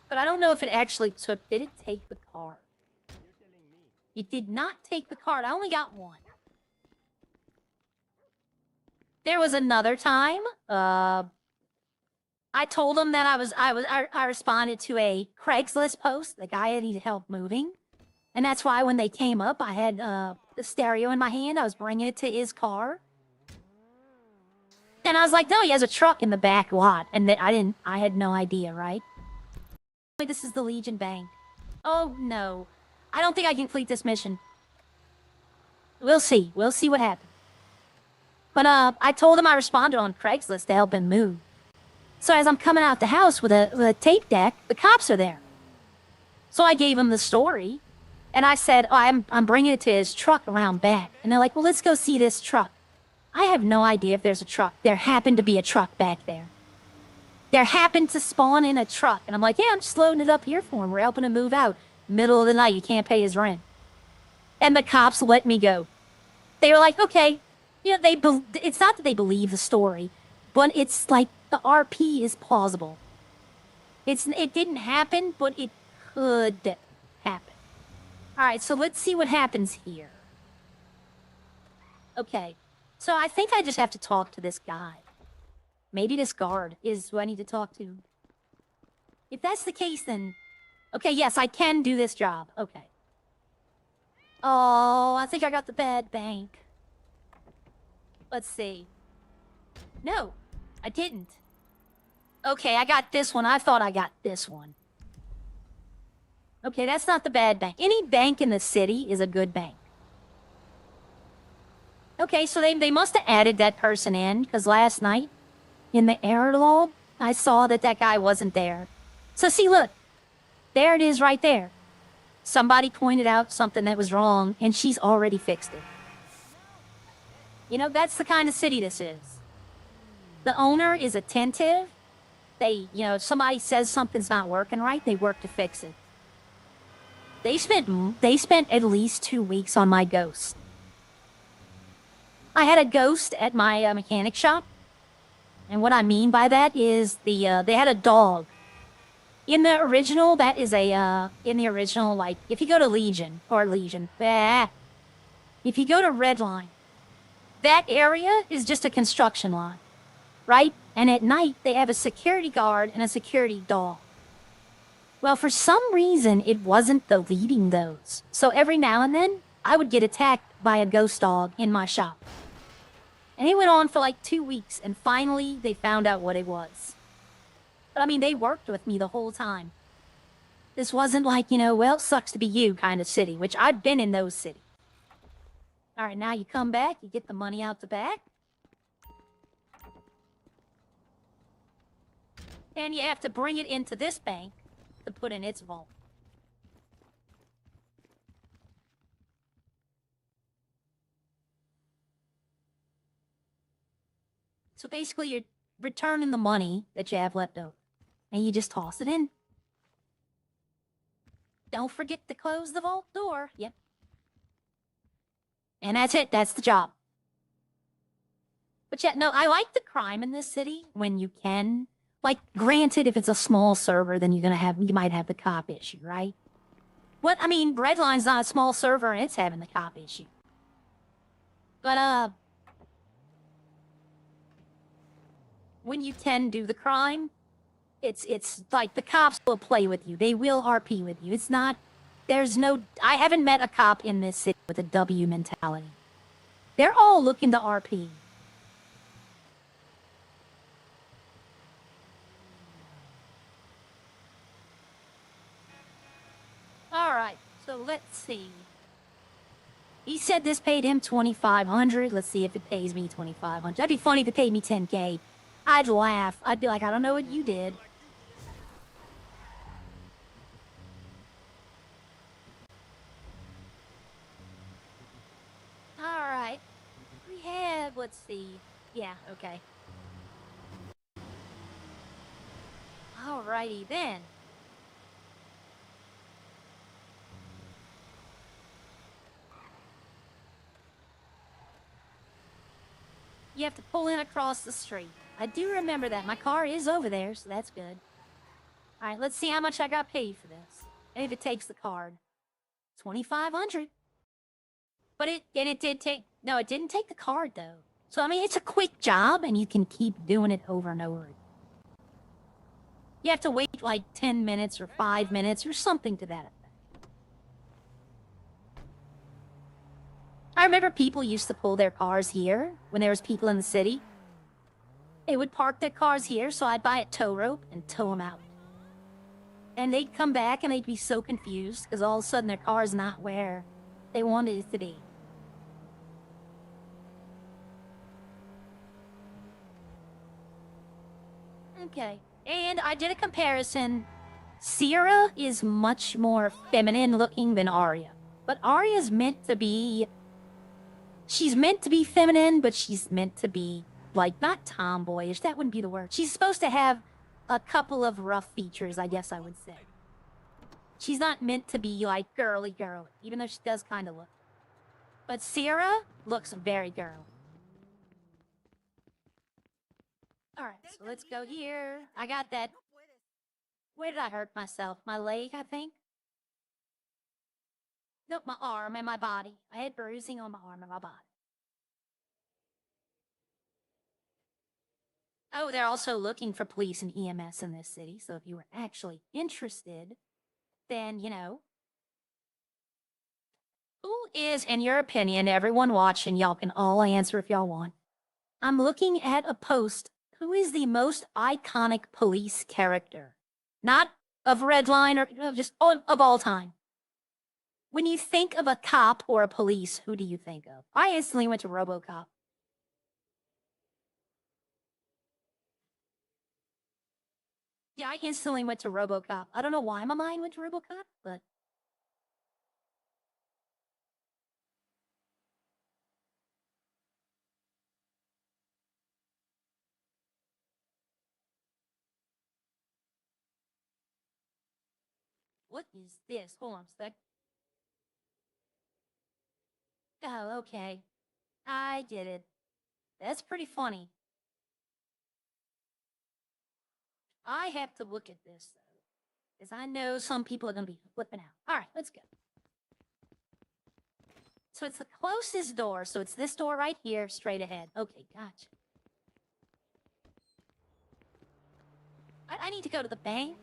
S1: But I don't know if it actually took... Did it take the card? It did not take the card. I only got one. There was another time, I told him that I responded to a Craigslist post. The guy needed help moving. And that's why when they came up, I had the stereo in my hand. I was bringing it to his car. And I was like, no, he has a truck in the back lot. And I had no idea, right? This is the Legion Bank. Oh, no. I don't think I can complete this mission. We'll see. We'll see what happens. But I told him I responded on Craigslist to help him move. So as I'm coming out the house with a tape deck, the cops are there. So I gave him the story, and I said, oh, I'm bringing it to his truck around back. And they're like, well, let's go see this truck. I have no idea if there's a truck. There happened to be a truck back there. there happened to spawn in a truck. And I'm like, yeah, I'm just loading it up here for him. We're helping him move out. Middle of the night, you can't pay his rent. And the cops let me go. They were like, okay. You know, it's not that they believe the story, but it's like the RP is plausible. It didn't happen, but it could happen. All right, so let's see what happens here. Okay, so I think I just have to talk to this guy. Maybe this guard is who I need to talk to. If that's the case, then... Okay, yes, I can do this job. Okay. Oh, I think I got the bad bank. Let's see. No, I didn't. Okay, I got this one. I thought I got this one. Okay, that's not the bad bank. Any bank in the city is a good bank. Okay, so they must have added that person in, because last night, in the error log, I saw that that guy wasn't there. So see, look. There it is right there. Somebody pointed out something that was wrong, and she's already fixed it. You know, that's the kind of city this is. The owner is attentive. They, you know, if somebody says something's not working right, they work to fix it. They spent at least 2 weeks on my ghost. I had a ghost at my mechanic shop. And what I mean by that is they had a dog. In the original, that is like, if you go to if you go to Redline, that area is just a construction line, right? And at night, they have a security guard and a security dog. Well, for some reason, it wasn't deleting those. So every now and then, I would get attacked by a ghost dog in my shop. And it went on for like 2 weeks, and finally, they found out what it was. But I mean, they worked with me the whole time. This wasn't like, you know, well, sucks to be you kind of city, which I've been in those cities. All right, now you come back, you get the money out the back. And you have to bring it into this bank to put in its vault. So basically, you're returning the money that you have left over. And you just toss it in. Don't forget to close the vault door. Yep. And that's it. That's the job. But yeah, no, I like the crime in this city when you can. Like, granted, if it's a small server, then you might have the cop issue, right? What, I mean, Redline's not a small server and it's having the cop issue. But, when you can do the crime, it's like the cops will play with you. They will RP with you. It's not, I haven't met a cop in this city with a W mentality. They're all looking to RP. Alright, so let's see. He said this paid him $2,500. Let's see if it pays me $2,500. That'd be funny if it paid me $10K. I'd laugh. I'd be like, I don't know what you did. Alright. We have, let's see. Yeah, okay. Alrighty then. You have to pull in across the street. I do remember that. My car is over there, so that's good. Alright, let's see how much I got paid for this. And if it takes the card. $2,500. But it didn't take the card, though. So, I mean, it's a quick job, and you can keep doing it over and over. You have to wait, like, 10 minutes or 5 minutes or something to that effect. I remember people used to pull their cars here when there was people in the city. They would park their cars here, so I'd buy a tow rope and tow them out. And they'd come back and they'd be so confused because all of a sudden their car's not where they wanted it to be. Okay, and I did a comparison. Sierra is much more feminine looking than Arya. But Arya's meant to be... She's meant to be feminine, but she's meant to be, like, not tomboyish. That wouldn't be the word. She's supposed to have a couple of rough features, I guess I would say. She's not meant to be like girly, even though she does kind of look. But Sierra looks very girly. Alright, so let's go here. I got that. Where did I hurt myself? My leg, I think? Nope, my arm and my body. I had bruising on my arm and my body. Oh, they're also looking for police and EMS in this city, so if you were actually interested, then, you know. Who is, in your opinion, everyone watching, y'all can all answer if y'all want. I'm looking at a post. Who is the most iconic police character? Not of Redline or just of all time. When you think of a cop or a police, who do you think of? I instantly went to RoboCop. Yeah, I instantly went to RoboCop. I don't know why my mind went to RoboCop, but... What is this? Hold on a sec. Oh, okay. I get it. That's pretty funny. I have to look at this, though, because I know some people are going to be flipping out. All right, let's go. So it's the closest door, so it's this door right here, straight ahead. Okay, gotcha. I need to go to the bank.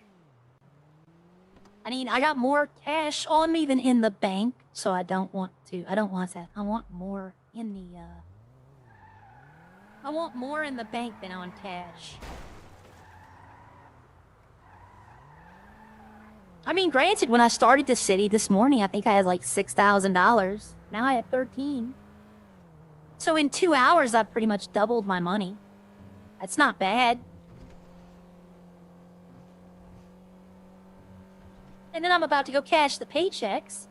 S1: I mean, I got more cash on me than in the bank, so I don't want that. I want more in the, I want more in the bank than on cash. I mean, granted, when I started this city this morning, I think I had like $6,000. Now I have 13. So in 2 hours, I've pretty much doubled my money. That's not bad. And then I'm about to go cash the paychecks.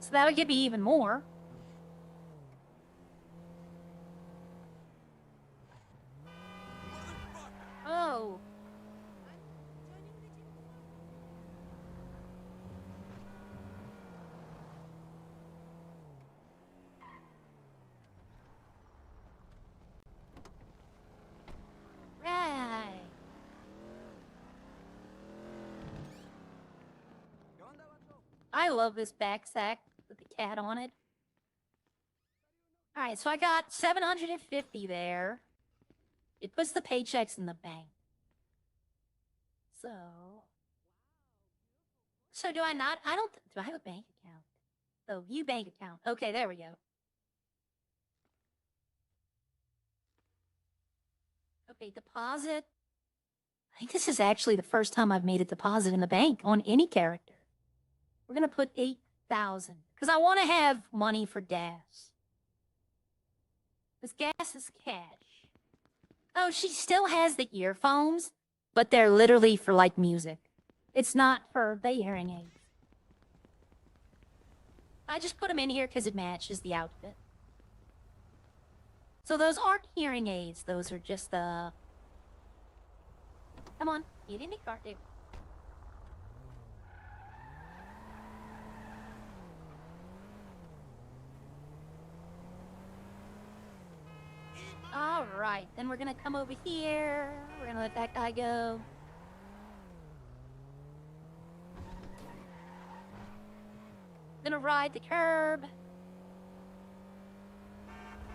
S1: So that'll give me even more. Oh. Right. I love this backpack with the cat on it. Alright, so I got 750 there. It puts the paychecks in the bank. So do I not? Do I have a bank account? Oh, view bank account. Okay, there we go. Okay, deposit. I think this is actually the first time I've made a deposit in the bank on any character. We're gonna put 8,000 because I want to have money for gas. This gas is cash. Oh, she still has the earphones, but they're literally for like music. It's not for the hearing aids. I just put them in here because it matches the outfit. So those aren't hearing aids. Those are just the... Come on, get in the car, dude. Alright, then we're gonna come over here. We're gonna let that guy go. Gonna ride the curb.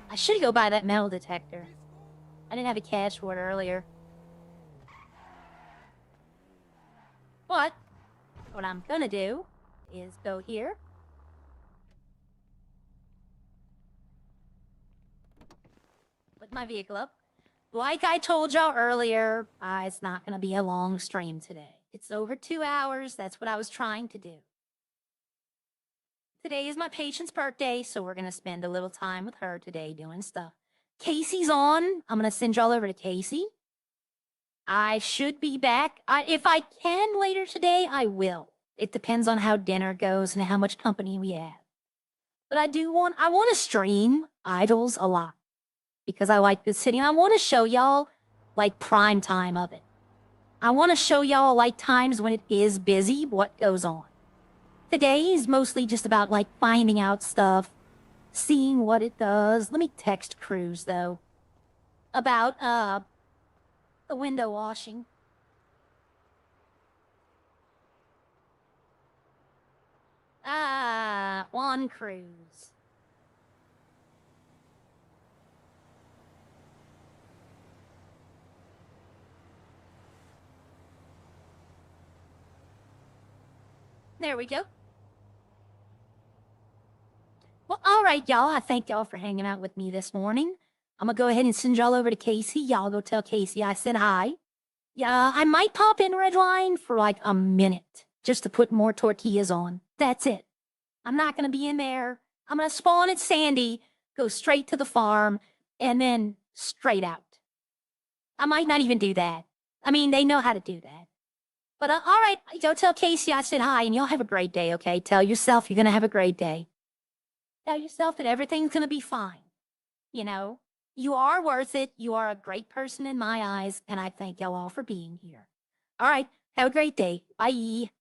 S1: I should go buy that metal detector. I didn't have a cash for it earlier. But what I'm gonna do is go here. Put my vehicle up. Like I told y'all earlier, it's not gonna be a long stream today. It's over 2 hours. That's what I was trying to do. Today is my patient's birthday, so we're gonna spend a little time with her today doing stuff. Casey's on. I'm gonna send y'all over to Casey. I should be back. If I can later today, I will. It depends on how dinner goes and how much company we have. But I want to stream Idols a lot because I like this city. I want to show y'all like prime time of it. I want to show y'all like times when it is busy, what goes on. Today is mostly just about like finding out stuff, seeing what it does. Let me text Cruz though about the window washing. Juan Cruz. There we go. Well, all right, y'all. I thank y'all for hanging out with me this morning. I'm gonna go ahead and send y'all over to Casey. Y'all go tell Casey I said hi. Yeah, I might pop in Redline for like a minute just to put more tortillas on. That's it. I'm not gonna be in there. I'm gonna spawn at Sandy, go straight to the farm, and then straight out. I might not even do that. I mean, they know how to do that. But all right, go tell Casey I said hi, and y'all have a great day, okay? Tell yourself you're gonna have a great day. Tell yourself that everything's gonna be fine. You know, you are worth it. You are a great person in my eyes, and I thank y'all all for being here. All right, have a great day. Bye.